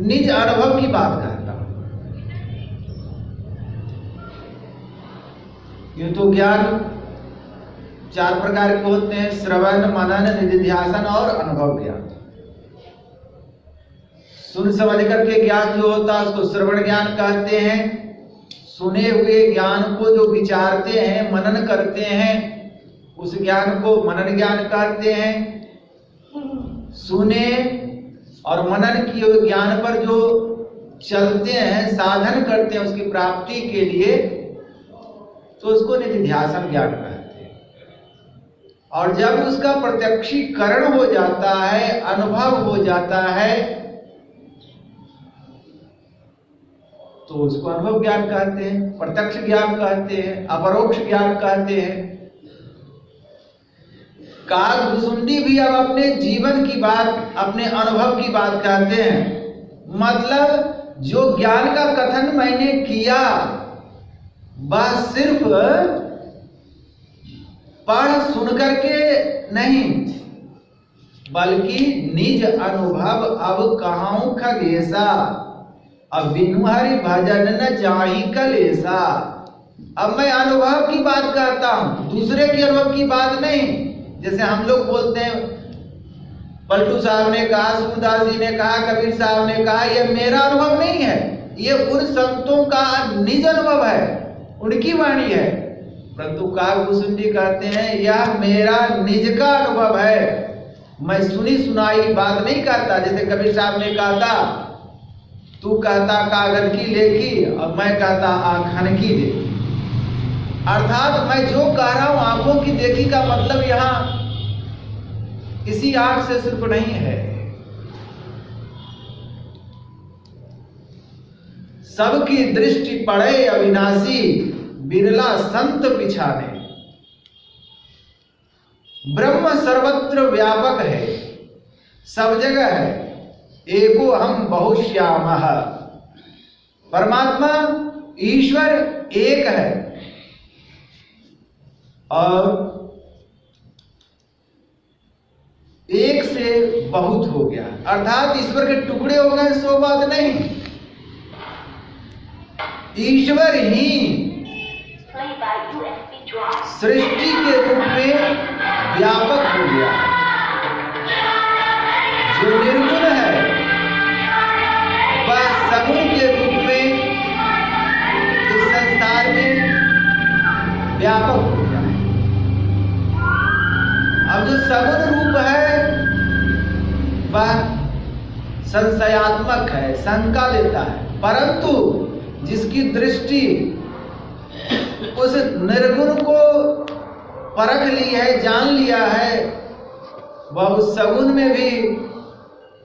निज अनुभव की बात करता हूं। ये तो ज्ञान चार प्रकार के होते हैं: श्रवण, मनन, निधिध्यासन और अनुभव ज्ञान। सुन समझ करके ज्ञान जो होता है उसको श्रवण ज्ञान कहते हैं। सुने हुए ज्ञान को जो विचारते हैं, मनन करते हैं, उस ज्ञान को मनन ज्ञान कहते हैं। सुने और मनन किए हुए ज्ञान पर जो चलते हैं, साधन करते हैं उसकी प्राप्ति के लिए, तो उसको निधिध्यासन ज्ञान कहते हैं। और जब उसका प्रत्यक्षीकरण हो जाता है, अनुभव हो जाता है, तो उसको अनुभव ज्ञान कहते हैं, प्रत्यक्ष ज्ञान कहते हैं, अपरोक्ष ज्ञान कहते हैं। काकभुसुंडी भी अब अपने जीवन की बात, अपने अनुभव की बात कहते हैं। मतलब जो ज्ञान का कथन मैंने किया वह सिर्फ पढ़ सुन करके नहीं, बल्कि निज अनुभव अब कहूं खगेसा, अब बिनु हरि भजन न जाहि कलेसा। अब मैं अनुभव की बात करता हूं, दूसरे के अनुभव की बात नहीं। जैसे हम लोग बोलते हैं, पलटू साहब ने कहा, सूरदास जी ने कहा, कबीर साहब ने कहा, यह मेरा अनुभव नहीं है, ये उन संतों का निज अनुभव है, उनकी वाणी है। परंतु काकभुसुंडी कहते हैं यह मेरा निज का अनुभव है, मैं सुनी सुनाई बात नहीं कहता। जैसे कबीर साहब ने कहा था, तू कहता कागज की लेकी और मैं कहता आंखन की देखी। अर्थात मैं जो कह रहा हूं आंखों की देखी का मतलब यहां इसी आंख से सिर्फ नहीं है, सबकी दृष्टि पड़े अविनाशी, बिरला संत पिछाने। ब्रह्म सर्वत्र व्यापक है, सब जगह है, एको हम बहुश्यामः। परमात्मा ईश्वर एक है और एक से बहुत हो गया, अर्थात ईश्वर के टुकड़े हो गए सो बात नहीं, ईश्वर ही सृष्टि के रूप में व्यापक हो गया। जो निर्गुण है वह सगुण के रूप में इस संसार में व्यापक हो गया। अब जो सगुण रूप है वह संशयात्मक है, शंका देता है, परंतु जिसकी दृष्टि उस निर्गुण को परख ली है, जान लिया है, वह उस सगुण में भी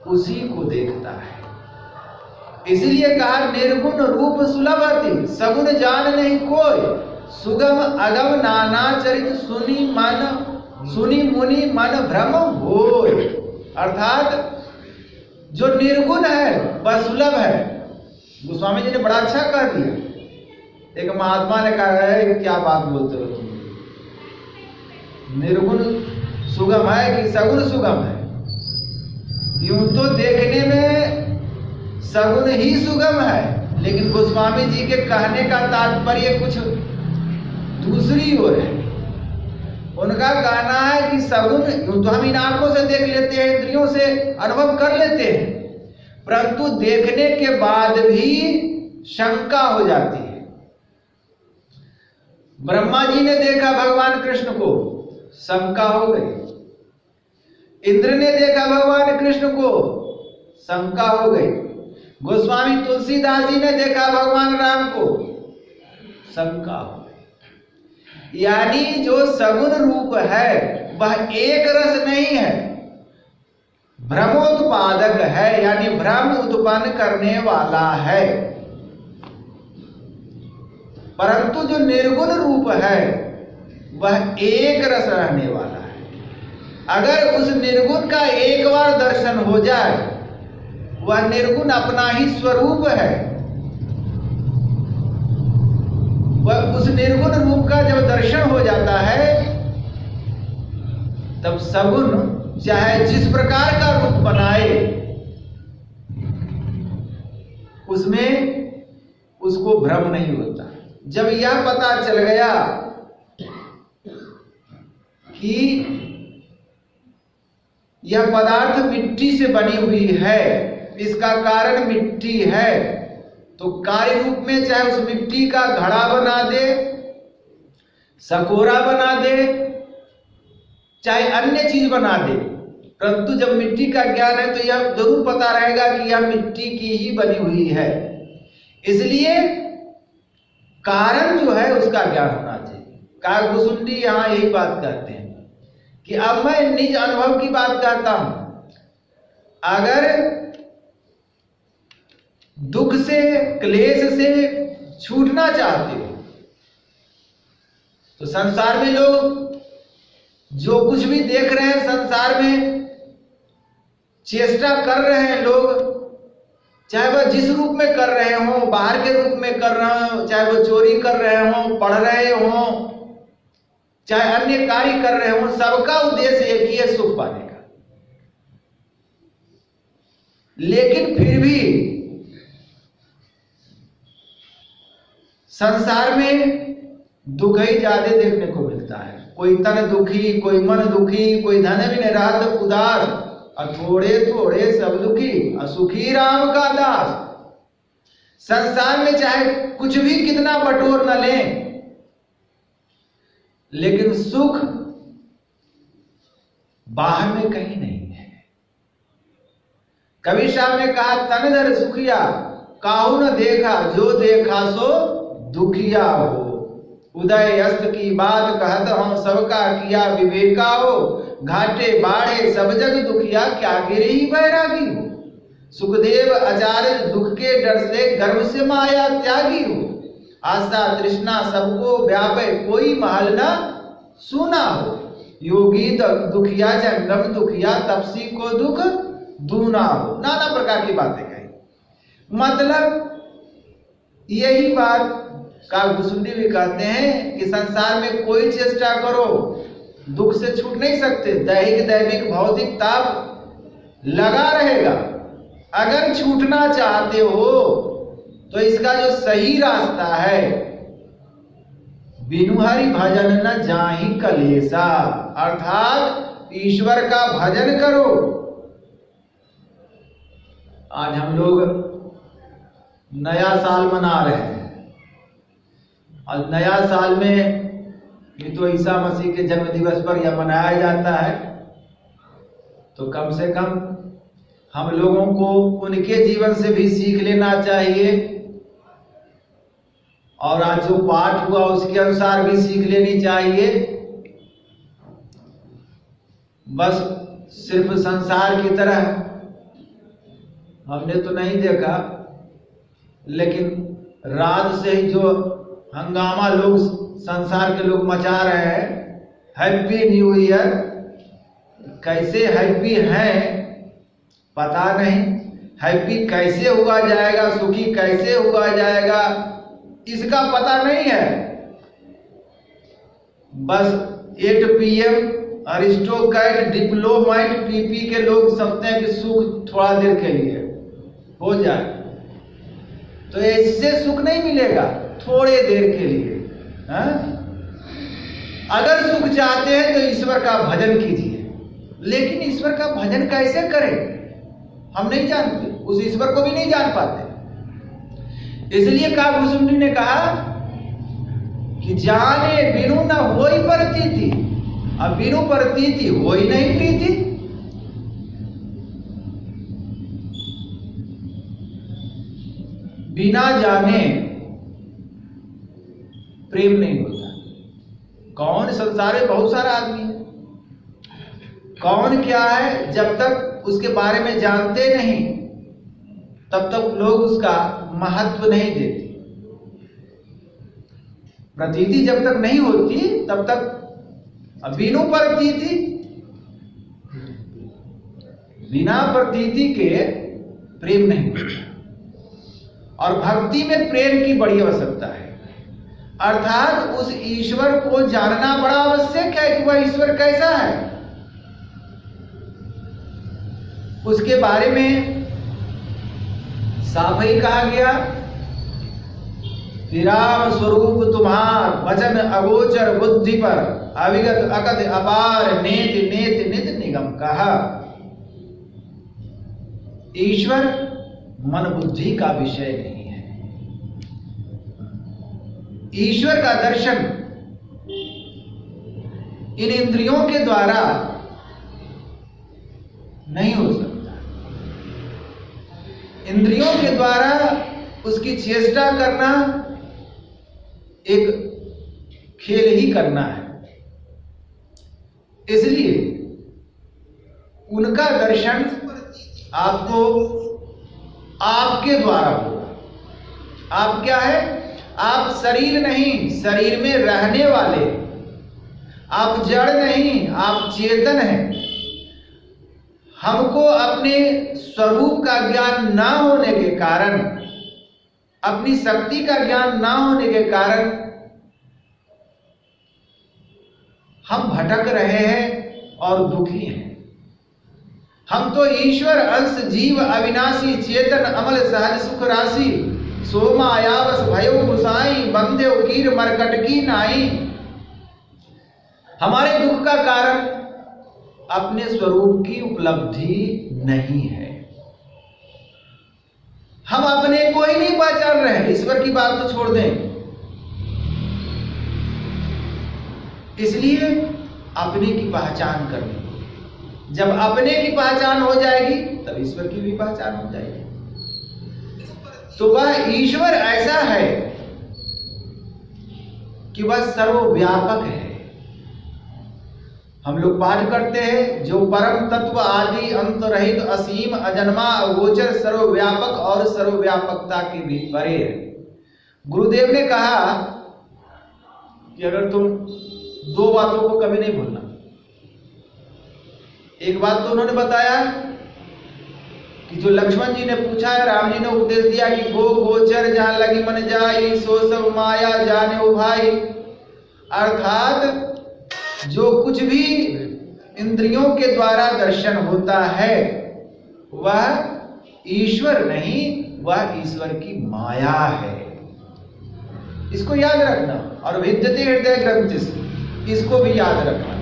उसी को देखता है। इसलिए कहा निर्गुण रूप सुलभति, सगुण जान नहीं कोई, सुगम अगम नाना चरित सुनी मुनि मन भ्रम होय। अर्थात जो निर्गुण है वह सुलभ है। गोस्वामी जी ने बड़ा अच्छा कह दिया। एक महात्मा ने कहा है कि क्या बात बोलते हो तुम, निर्गुण सुगम है कि सगुण सुगम है? यूं तो देखने में सगुण ही सुगम है, लेकिन गोस्वामी जी के कहने का तात्पर्य कुछ दूसरी ओर है। उनका कहना है कि सगुण यूं तो हम इन आंखों से देख लेते हैं, इंद्रियों से अनुभव कर लेते हैं, परंतु देखने के बाद भी शंका हो जाती है। ब्रह्मा जी ने देखा भगवान कृष्ण को, शंका हो गई। इंद्र ने देखा भगवान कृष्ण को, शंका हो गई। गोस्वामी तुलसीदास जी ने देखा भगवान राम को, शंका हो गई। यानी जो सगुण रूप है वह एक रस नहीं है, भ्रमोत्पादक है, यानी भ्रम उत्पन्न करने वाला है। परंतु जो निर्गुण रूप है वह एक रस रहने वाला है। अगर उस निर्गुण का एक बार दर्शन हो जाए, वह निर्गुण अपना ही स्वरूप है। वह उस निर्गुण रूप का जब दर्शन हो जाता है, तब सगुण चाहे जिस प्रकार का रूप बनाए, उसमें उसको भ्रम नहीं होता। जब यह पता चल गया कि यह पदार्थ मिट्टी से बनी हुई है, इसका कारण मिट्टी है, तो कार्य रूप में चाहे उस मिट्टी का घड़ा बना दे, सकोरा बना दे, चाहे अन्य चीज बना दे, परंतु जब मिट्टी का ज्ञान है तो यह जरूर पता रहेगा कि यह मिट्टी की ही बनी हुई है। इसलिए कारण जो है उसका ज्ञान होना चाहिए। कागभूषुंडी यहां यही बात कहते हैं कि अब मैं निज अनुभव की बात कहता हूं। अगर दुख से, क्लेश से छूटना चाहते हो तो संसार में लोग जो कुछ भी देख रहे हैं, संसार में चेष्टा कर रहे हैं लोग, चाहे वह जिस रूप में कर रहे हो, बाहर के रूप में कर रहे हो, चाहे वो चोरी कर रहे हो, पढ़ रहे हो, चाहे अन्य कार्य कर रहे हो, सबका उद्देश्य एक ही है, सुख पाने का। लेकिन फिर भी संसार में दुख ही ज्यादा देखने को मिलता है। कोई तन दुखी, कोई मन दुखी, कोई धन भी निरात उदास, और थोड़े थोड़े सब दुखी, असुखी राम का दास। संसार में चाहे कुछ भी कितना बटोर न लें, लेकिन सुख बाहर में कहीं नहीं है। कबीर साहब ने कहा, तन दर सुखिया काहू न देखा, जो देखा सो दुखिया हो। उदय अस्त की बात कहत हम, सबका किया विवेका हो। घाटे बाढ़े सब जग दुखिया, क्या गिरे ही बैरागी हो। सुखदेव आचार्य दुख के डर से गर्भ से माया त्यागी हो। आशा तृष्णा सबको व्यापे, कोई महल न सुना हो। योगी दुखिया जंगम दुखिया, तपसी को दुख दूना हो। नाना प्रकार की बातें कही। मतलब यही बात काकभूषुंडी भी कहते हैं कि संसार में कोई चेष्टा करो दुख से छूट नहीं सकते। दैहिक दैविक भौतिक ताप लगा रहेगा। अगर छूटना चाहते हो तो इसका जो सही रास्ता है, बिनु हरि भजन न जाहि कलेसा, अर्थात ईश्वर का भजन करो। आज हम लोग नया साल मना रहे हैं और नया साल में ये तो ईसा मसीह के जन्म दिवस पर यह मनाया जाता है, तो कम से कम हम लोगों को उनके जीवन से भी सीख लेना चाहिए और आज जो पाठ हुआ उसके अनुसार भी सीख लेनी चाहिए। बस सिर्फ संसार की तरह हमने तो नहीं देखा, लेकिन रात से ही जो हंगामा लोग संसार के लोग मचा रहे हैं, हैप्पी न्यू ईयर, कैसे हैप्पी हैं पता नहीं, हैप्पी कैसे हुआ जाएगा, सुखी कैसे हुआ जाएगा इसका पता नहीं है। बस 8 PM अरिस्टोक्रेट डिप्लोमाइट पीपी के लोग समझते हैं कि सुख थोड़ा देर के लिए हो जाए, तो इससे सुख नहीं मिलेगा, थोड़े देर के लिए। हा? अगर सुख चाहते हैं तो ईश्वर का भजन कीजिए, लेकिन ईश्वर का भजन कैसे करें हम नहीं जानते, उस ईश्वर को भी नहीं जान पाते। इसलिए काकभूषुंडी ने कहा कि जाने बिनु न होई प्रतीति, अब बिनु प्रतीति होई नहीं प्रीति। बिना जाने प्रेम नहीं होता। कौन संसार में बहुत सारा आदमी है, कौन क्या है, जब तक उसके बारे में जानते नहीं तब तक लोग उसका महत्व नहीं देते। प्रतीति जब तक नहीं होती तब तक बिनु प्रतीति, बिना प्रतीति के प्रेम नहीं होता। और भक्ति में प्रेम की बड़ी आवश्यकता है, अर्थात उस ईश्वर को जानना बड़ा आवश्यक है कि वह ईश्वर कैसा है। उसके बारे में साफ ही कहा गया कि राम स्वरूप तुम्हार वचन अगोचर बुद्धि पर अविगत अकथ अपार नेति नेति नित निगम कहा। ईश्वर मन बुद्धि का विषय नहीं है। ईश्वर का दर्शन इन इंद्रियों के द्वारा नहीं हो सकता। इंद्रियों के द्वारा उसकी चेष्टा करना एक खेल ही करना है। इसलिए उनका दर्शन आपको आपके द्वारा होगा। आप क्या है? आप शरीर नहीं, शरीर में रहने वाले। आप जड़ नहीं, आप चेतन हैं। हमको अपने स्वरूप का ज्ञान ना होने के कारण, अपनी शक्ति का ज्ञान ना होने के कारण हम भटक रहे हैं और दुखी हैं। हम तो ईश्वर अंश जीव अविनाशी चेतन अमल सहज सुख राशि सोमा आयावस भयो गुसाई बंदे उकीर मरकटकी नाई। हमारे दुख का कारण अपने स्वरूप की उपलब्धि नहीं है। हम अपने को ही नहीं पहचान रहे हैं। ईश्वर की बात तो छोड़ दें। इसलिए अपने की पहचान करनी। जब अपने की पहचान हो जाएगी तब ईश्वर की भी पहचान हो जाएगी। तो वह ईश्वर ऐसा है कि वह सर्वव्यापक है। हम लोग पाठ करते हैं, जो परम तत्व आदि अंत रहित असीम अजन्मा अगोचर सर्वव्यापक और सर्वव्यापकता के भी परे है। गुरुदेव ने कहा कि अगर तुम दो बातों को कभी नहीं भूलना। एक बात तो उन्होंने बताया कि कि जो लक्ष्मण जी ने पूछा है, राम जी ने उपदेश दिया कि गो गोचर जहां लगी मन जाई, सो सब माया जाने ओ भाई। अर्थात जो कुछ भी इंद्रियों के द्वारा दर्शन होता है वह ईश्वर नहीं, वह ईश्वर की माया है। इसको याद रखना। और विद्यते हृदय ग्रंथि से, इसको भी याद रखना।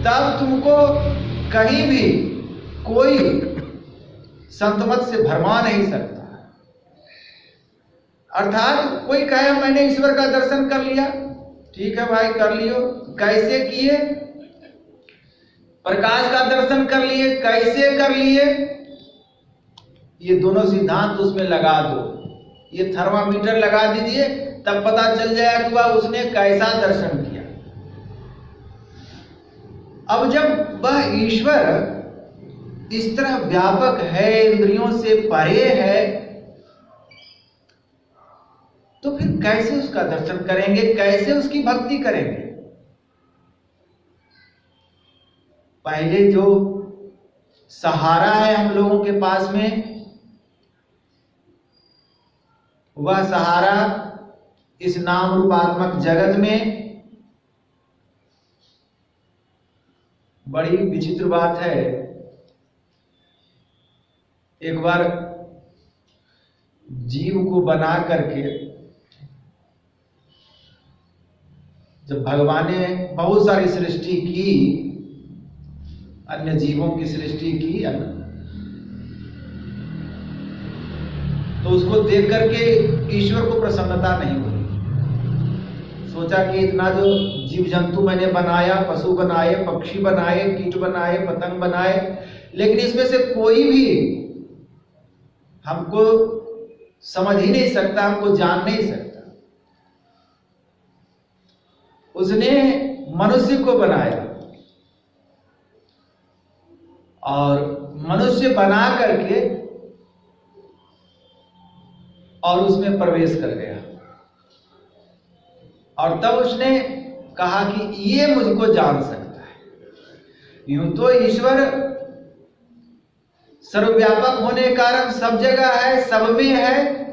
तब तुमको कहीं भी कोई संतमत से भरमा नहीं सकता। अर्थात कोई कहे मैंने ईश्वर का दर्शन कर लिया, ठीक है भाई कर लियो। कैसे किए? प्रकाश का दर्शन कर लिए, कैसे कर लिए? ये दोनों सिद्धांत उसमें लगा दो। ये थर्मामीटर लगा दीजिए, तब पता चल जाएगा कि वह उसने कैसा दर्शन किया। अब जब वह ईश्वर इस तरह व्यापक है, इंद्रियों से परे है, तो फिर कैसे उसका दर्शन करेंगे, कैसे उसकी भक्ति करेंगे? पहले जो सहारा है हम लोगों के पास में, वह सहारा इस नाम रूपात्मक जगत में, बड़ी विचित्र बात है। एक बार जीव को बना करके जब भगवान ने बहुत सारी सृष्टि की, अन्य जीवों की सृष्टि की, तो उसको देख करके ईश्वर को प्रसन्नता नहीं हुई। सोचा कि इतना जो जीव जंतु मैंने बनाया, पशु बनाए, पक्षी बनाए, कीट बनाए, पतंग बनाए, लेकिन इसमें से कोई भी हमको समझ ही नहीं सकता, हमको जान नहीं सकता। उसने मनुष्य को बनाया और मनुष्य बना करके और उसमें प्रवेश कर गया, और तब उसने कहा कि ये मुझको जान सकता है। यूं तो ईश्वर सर्वव्यापक होने के कारण सब जगह है, सब में है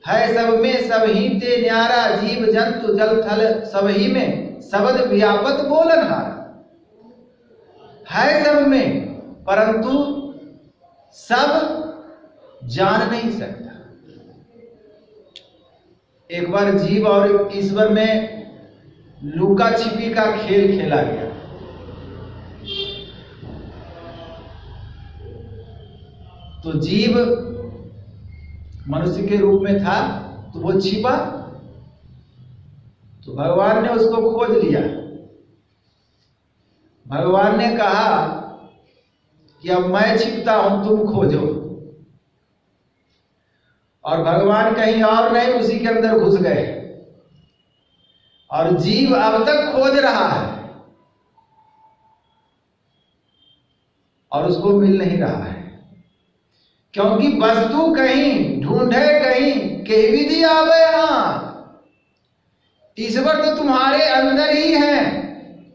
सब में, सब ही ते न्यारा, जीव जंतु जल थल सब ही में, सबद व्यापक बोलनहारा है सब में, परंतु सब जान नहीं सकता। एक बार जीव और ईश्वर में लुका छिपी का खेल खेला गया। तो जीव मनुष्य के रूप में था, तो वो छिपा, तो भगवान ने उसको खोज लिया। भगवान ने कहा कि अब मैं छिपता हूं, तुम खोजो। और भगवान कहीं और नहीं, उसी के अंदर घुस गए, और जीव अब तक खोज रहा है और उसको मिल नहीं रहा है, क्योंकि वस्तु कहीं ढूंढे कहीं के विधि आवे हाथ। ईश्वर तो तुम्हारे अंदर ही है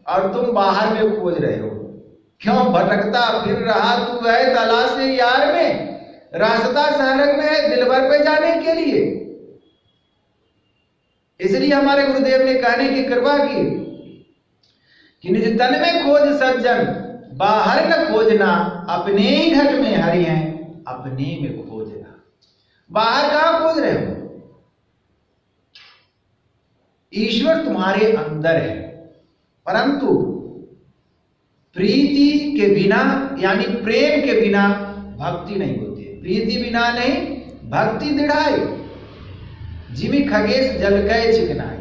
और तुम बाहर में खोज रहे हो। क्यों भटकता फिर रहा तू है तलाश से यार में, रास्ता शहर में है दिलबर पे जाने के लिए। इसलिए हमारे गुरुदेव ने कहने की कृपा की कि निज तन में खोज सज्जन, बाहर न खोजना, अपने ही घट में हरि हैं, अपने में खोजना। बाहर कहां खोज रहे हो? ईश्वर तुम्हारे अंदर है, परंतु प्रीति के बिना यानी प्रेम के बिना भक्ति नहीं होती। प्रीति बिना नहीं भक्ति दृढ़ाई, जिमी खगेश जल गए चिकनाई।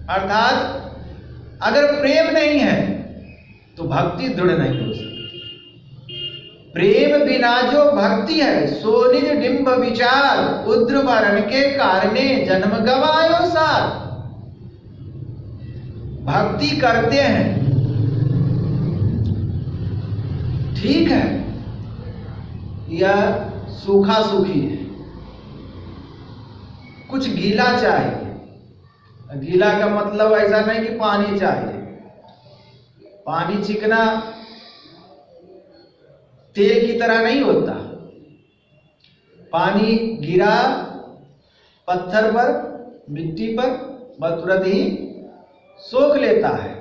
अर्थात अगर प्रेम नहीं है तो भक्ति दृढ़ नहीं हो सकती। प्रेम बिना जो भक्ति है सो निज डिंब विचार, उद्र वरण के कारणे जन्म गवायो सार। भक्ति करते हैं ठीक है, यह सूखा सूखी है, कुछ गीला चाहिए। गीला का मतलब ऐसा नहीं कि पानी चाहिए, पानी चिकना तेल की तरह नहीं होता। पानी गिरा पत्थर पर, मिट्टी पर, बस तुरंत ही सोख लेता है,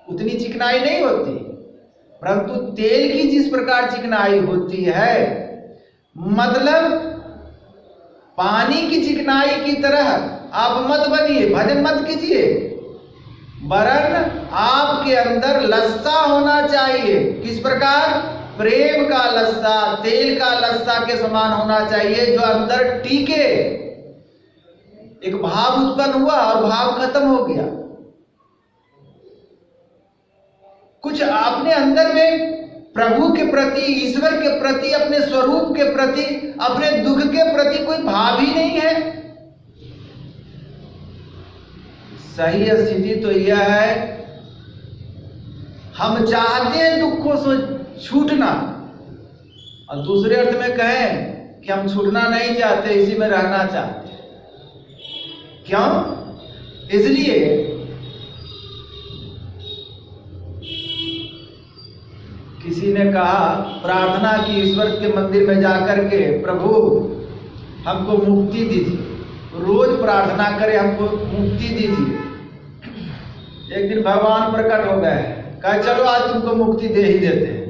उतनी चिकनाई नहीं होती। परंतु तेल की जिस प्रकार चिकनाई होती है, मतलब पानी की चिकनाई की तरह आप मत बनिए, भजन मत कीजिए, वरन आपके अंदर लस्सा होना चाहिए। किस प्रकार? प्रेम का लस्सा, तेल का लस्सा के समान होना चाहिए, जो अंदर टीके। एक भाव उत्पन्न हुआ और भाव खत्म हो गया। कुछ आपने अंदर में प्रभु के प्रति, ईश्वर के प्रति, अपने स्वरूप के प्रति, अपने दुख के प्रति कोई भाव ही नहीं है। सही स्थिति तो यह है, हम चाहते हैं दुखों से छूटना, और दूसरे अर्थ में कहें कि हम छूटना नहीं चाहते, इसी में रहना चाहते। क्यों? इसलिए किसी ने कहा, प्रार्थना की ईश्वर के मंदिर में जाकर के, प्रभु हमको मुक्ति दीजिए, रोज प्रार्थना करें हमको मुक्ति दीजिए। एक दिन भगवान प्रकट हो गए, कहा चलो आज तुमको मुक्ति दे ही देते हैं।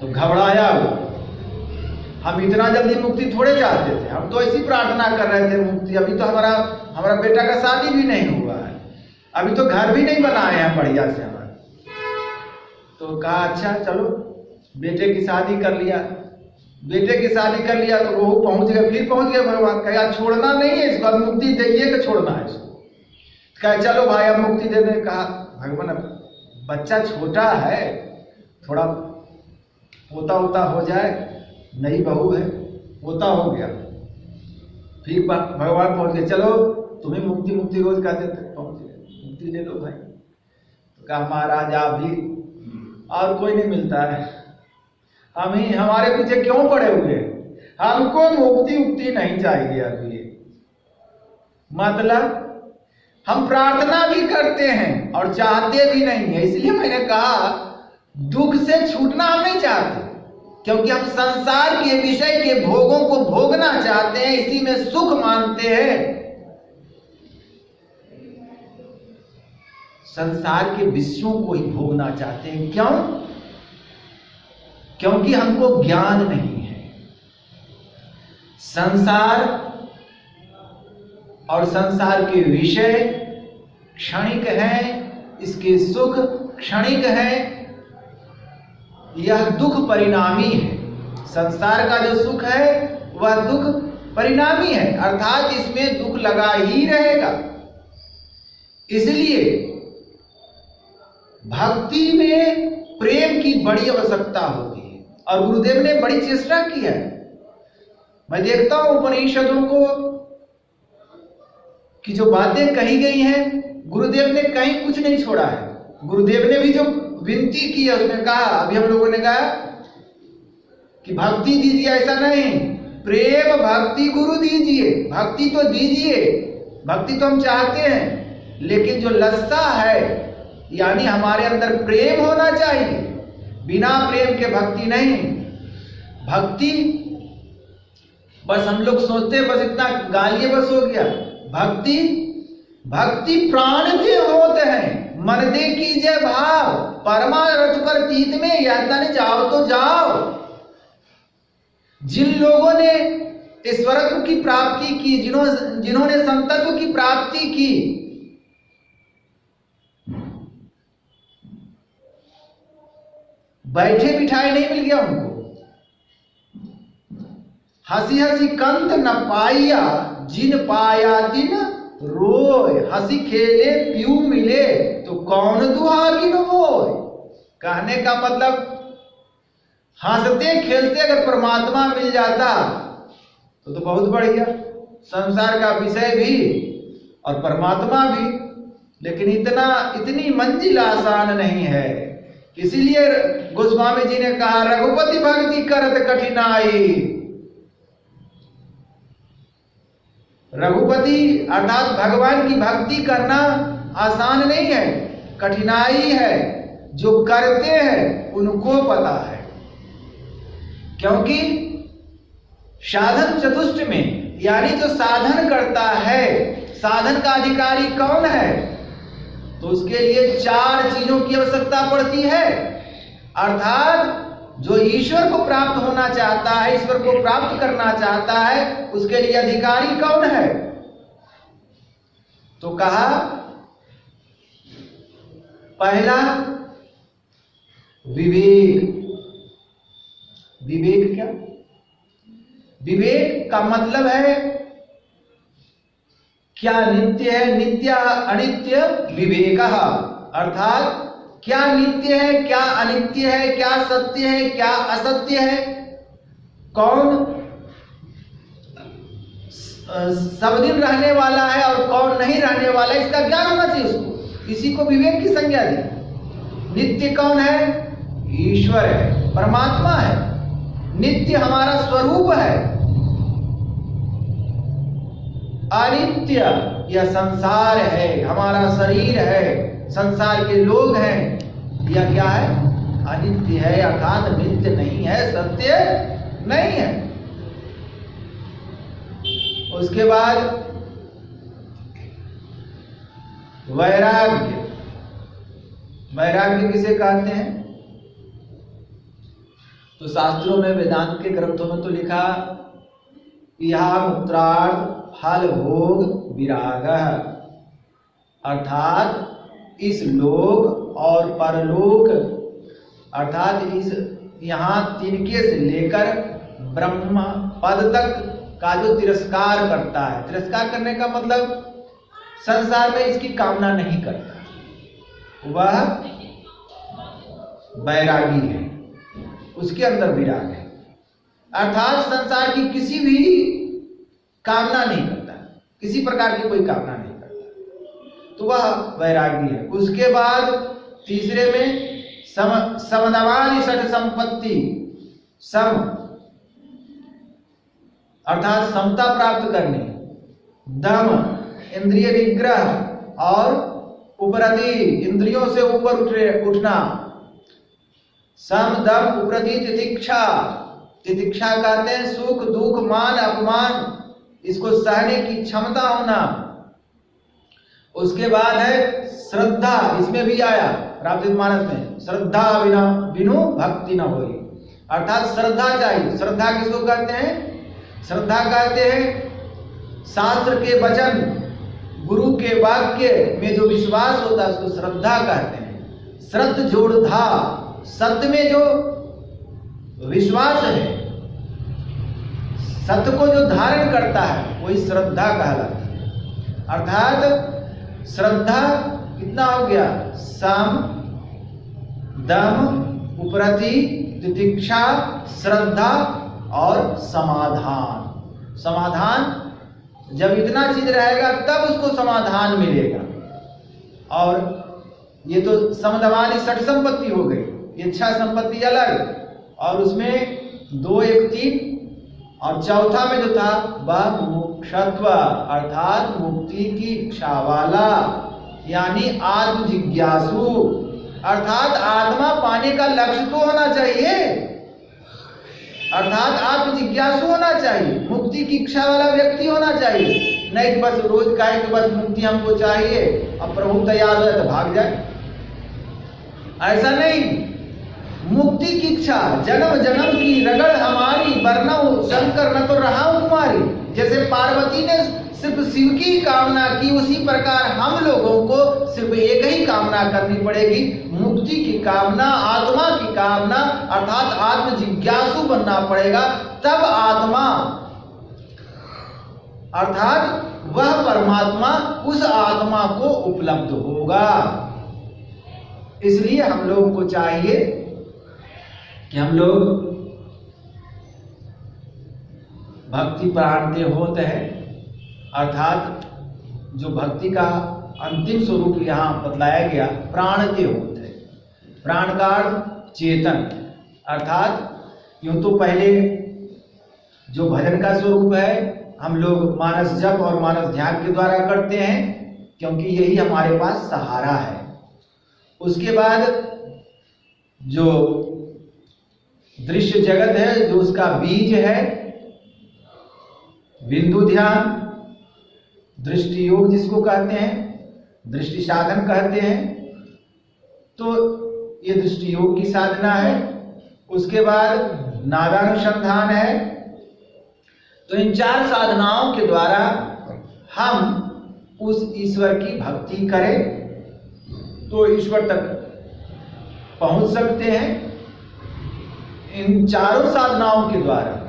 तो घबराया वो, हम इतना जल्दी मुक्ति थोड़े चाहते थे, हम तो ऐसी प्रार्थना कर रहे थे मुक्ति। अभी तो हमारा बेटा का शादी भी नहीं हुआ है, अभी तो घर भी नहीं बनाए हैं बढ़िया से हमारे। तो कहा अच्छा चलो, बेटे की शादी कर लिया। बेटे की शादी कर लिया तो वो पहुंच गए, फिर पहुंच गए भगवान। कहा छोड़ना नहीं है इसको, अब मुक्ति देइए कि छोड़ना है इसको। कहा चलो भाई अब मुक्ति दे दें। कहा भगवान अब बच्चा छोटा है, थोड़ा पोता उता हो जाए, नई बहू है, पोता हो गया। फिर भगवान पहुंच गए, चलो तुम्हें मुक्ति रोज कहते थे, पहुंच गए, मुक्ति ले लो भाई। तो कहा महाराज आप भी, और कोई नहीं मिलता है, हम ही हमारे पीछे क्यों पड़े हुए, हमको मुक्ति नहीं चाहिए अभी। मतलब हम प्रार्थना भी करते हैं और चाहते भी नहीं है। इसलिए मैंने कहा दुख से छूटना हम नहीं चाहते, क्योंकि हम संसार के विषय के भोगों को भोगना चाहते हैं, इसी में सुख मानते हैं। संसार के विषयों को ही भोगना चाहते हैं। क्यों? क्योंकि हमको ज्ञान नहीं है। संसार और संसार के विषय क्षणिक हैं, इसके सुख क्षणिक हैं, यह दुख परिणामी है। संसार का जो सुख है वह दुख परिणामी है, अर्थात इसमें दुख लगा ही रहेगा। इसलिए भक्ति में प्रेम की बड़ी आवश्यकता होती है, और गुरुदेव ने बड़ी चेष्टा की है। मैं देखता हूं उपनिषदों को कि जो बातें कही गई हैं, गुरुदेव ने कहीं कुछ नहीं छोड़ा है। गुरुदेव ने भी जो विनती की है उसमें कहा, अभी हम लोगों ने कहा कि भक्ति दीजिए, ऐसा नहीं, प्रेम भक्ति गुरु दीजिए। भक्ति तो दीजिए, भक्ति तो हम चाहते हैं, लेकिन जो लस्सा है, यानी हमारे अंदर प्रेम होना चाहिए। बिना प्रेम के भक्ति नहीं। भक्ति बस हम लोग सोचते हैं बस इतना गालिए बस हो गया। भक्ति प्राण के होते हैं, मन दे कीजिए भाव, परमार्थ पर तीत में यह तन जाओ तो जाओ। जिन लोगों ने ईश्वरत्व की प्राप्ति की, जिन्होंने संतत्व की प्राप्ति की, बैठे बिठाए नहीं मिल गया उनको। हंसी हंसी कंत न पाया, जिन पाया दिन रोय। हंसी खेले पीऊ मिले, तो कौन दुहागिन होय। कहने का मतलब हंसते खेलते अगर परमात्मा मिल जाता तो बहुत बढ़िया, संसार का विषय भी और परमात्मा भी। लेकिन इतनी मंजिल आसान नहीं है। इसीलिए गोस्वामी जी ने कहा, रघुपति भक्ति करत कठिनाई। रघुपति अर्थात भगवान की भक्ति करना आसान नहीं है, कठिनाई है। जो करते हैं उनको पता है, क्योंकि साधन चतुष्ट में यानी जो साधन करता है, साधन का अधिकारी कौन है, तो उसके लिए 4 चीजों की आवश्यकता पड़ती है। अर्थात जो ईश्वर को प्राप्त होना चाहता है, ईश्वर को प्राप्त करना चाहता है, उसके लिए अधिकारी कौन है? तो कहा पहला विवेक। विवेक क्या? विवेक का मतलब है क्या नित्य है, नित्य अनित्य विवेक, अर्थात क्या नित्य है, क्या अनित्य है, क्या सत्य है, क्या असत्य है, कौन सब दिन रहने वाला है और कौन नहीं रहने वाला है, इसका ज्ञान होना चाहिए उसको। इसी को विवेक की संज्ञा दी। नित्य कौन है? ईश्वर है, परमात्मा है। नित्य हमारा स्वरूप है। अनित्य यह संसार है, हमारा शरीर है, संसार के लोग हैं, यह क्या है? अनित्य है, अर्थात नित्य नहीं है, सत्य नहीं है। उसके बाद वैराग्य। वैराग्य किसे कहते हैं? तो शास्त्रों में, वेदांत के ग्रंथों में तो लिखा यह मुक्तार्थ फल भोग विराग, अर्थात इस लोक और परलोक, अर्थात इस यहाँ तिनके से लेकर ब्रह्म पद तक का जो तिरस्कार करता है, तिरस्कार करने का मतलब संसार में इसकी कामना नहीं करता, वह वैरागी है, उसके अंदर विराग है। अर्थात संसार की किसी भी कामना नहीं करता, किसी प्रकार की कोई कामना नहीं करता, तो वह वैरागी है। उसके बाद तीसरे में समदवानी षट संपत्ति, सम अर्थात समता प्राप्त करने, दम इंद्रिय निग्रह और उपरति इंद्रियों से ऊपर उठना, सम दम उपरति तितिक्षा। तितिक्षा कहते हैं सुख दुख मान अपमान, इसको सहने की क्षमता होना। उसके बाद है श्रद्धा, इसमें भी आया रामचरितमानस में, श्रद्धा बिना बिनु भक्ति न होई, अर्थात श्रद्धा चाहिए। श्रद्धा किसको कहते हैं? श्रद्धा कहते हैं शास्त्र के वचन, गुरु के वाक्य में जो विश्वास होता है उसको श्रद्धा कहते हैं। श्रद्ध जोड़धा, सत्य में जो विश्वास है, सत्य को जो धारण करता है वही श्रद्धा कहलाती है। अर्थात श्रद्धा कितना हो गया? सम दम उपरति तितिक्षा श्रद्धा और समाधान। समाधान जब इतना चीज रहेगा तब उसको समाधान मिलेगा। और ये तो समदवानी षट संपत्ति हो गई, ये 6 संपत्ति अलग, और उसमें 2 1 3 और चौथा में जो था वह मुमुक्षत्व, अर्थात मुक्ति की इच्छा वाला, यानी आत्म जिज्ञासु, अर्थात आत्मा पाने का लक्ष्य तो होना चाहिए, अर्थात आत्म जिज्ञासु होना चाहिए, मुक्ति की इच्छा वाला व्यक्ति होना चाहिए। नहीं बस रोज कहे कि बस मुक्ति हमको चाहिए, अब प्रभु तैयार है तो भाग जाए, ऐसा नहीं। मुक्ति की इच्छा, जन्म जन्म की रगड़ हमारी, वरनऊ शंकर न तो रहा कुमारी। जैसे पार्वती ने सिर्फ शिव की कामना की, उसी प्रकार हम लोगों को सिर्फ एक ही कामना करनी पड़ेगी, मुक्ति की कामना, आत्मा की कामना, अर्थात आत्म जिज्ञासु बनना पड़ेगा। तब आत्मा अर्थात वह परमात्मा उस आत्मा को उपलब्ध होगा। इसलिए हम लोगों को चाहिए कि हम लोग भक्ति प्राणते होते हैं, अर्थात जो भक्ति का अंतिम स्वरूप यहाँ बतलाया गया, प्राणते होते हैं। प्राण का अर्थ चेतन, अर्थात यूं तो पहले जो भजन का स्वरूप है हम लोग मानस जप और मानस ध्यान के द्वारा करते हैं, क्योंकि यही हमारे पास सहारा है। उसके बाद जो दृश्य जगत है, जो उसका बीज है, बिंदु ध्यान, दृष्टि योग जिसको कहते हैं, दृष्टि साधन कहते हैं, तो ये दृष्टि योग की साधना है। उसके बाद नादानुसंधान है। तो इन 4 साधनाओं के द्वारा हम उस ईश्वर की भक्ति करें तो ईश्वर तक पहुंच सकते हैं। इन 4 साधनाओं के द्वारा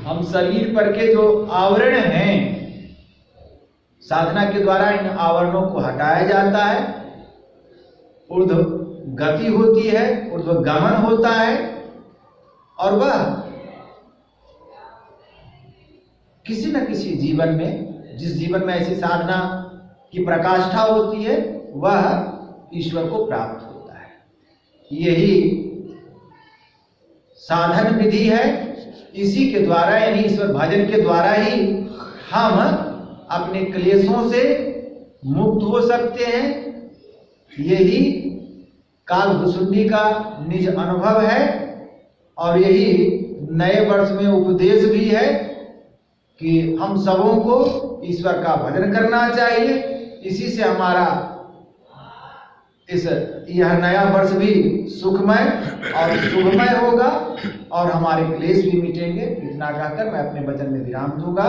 हम शरीर पर के जो आवरण हैं, साधना के द्वारा इन आवरणों को हटाया जाता है, ऊर्ध्व गति होती है, ऊर्ध्व गमन होता है, और वह किसी न किसी जीवन में, जिस जीवन में ऐसी साधना की प्रकाष्ठा होती है, वह ईश्वर को प्राप्त होता है। यही साधन विधि है। इसी के द्वारा, यानी ईश्वर भजन के द्वारा ही हम अपने क्लेशों से मुक्त हो सकते हैं। यही कालभुसुंडी का निज अनुभव है और यही नए वर्ष में उपदेश भी है कि हम सबों को ईश्वर का भजन करना चाहिए। इसी से हमारा यह नया वर्ष भी सुखमय और शुभमय होगा और हमारे क्लेश भी मिटेंगे। इतना कहकर मैं अपने वचन में विराम दूंगा।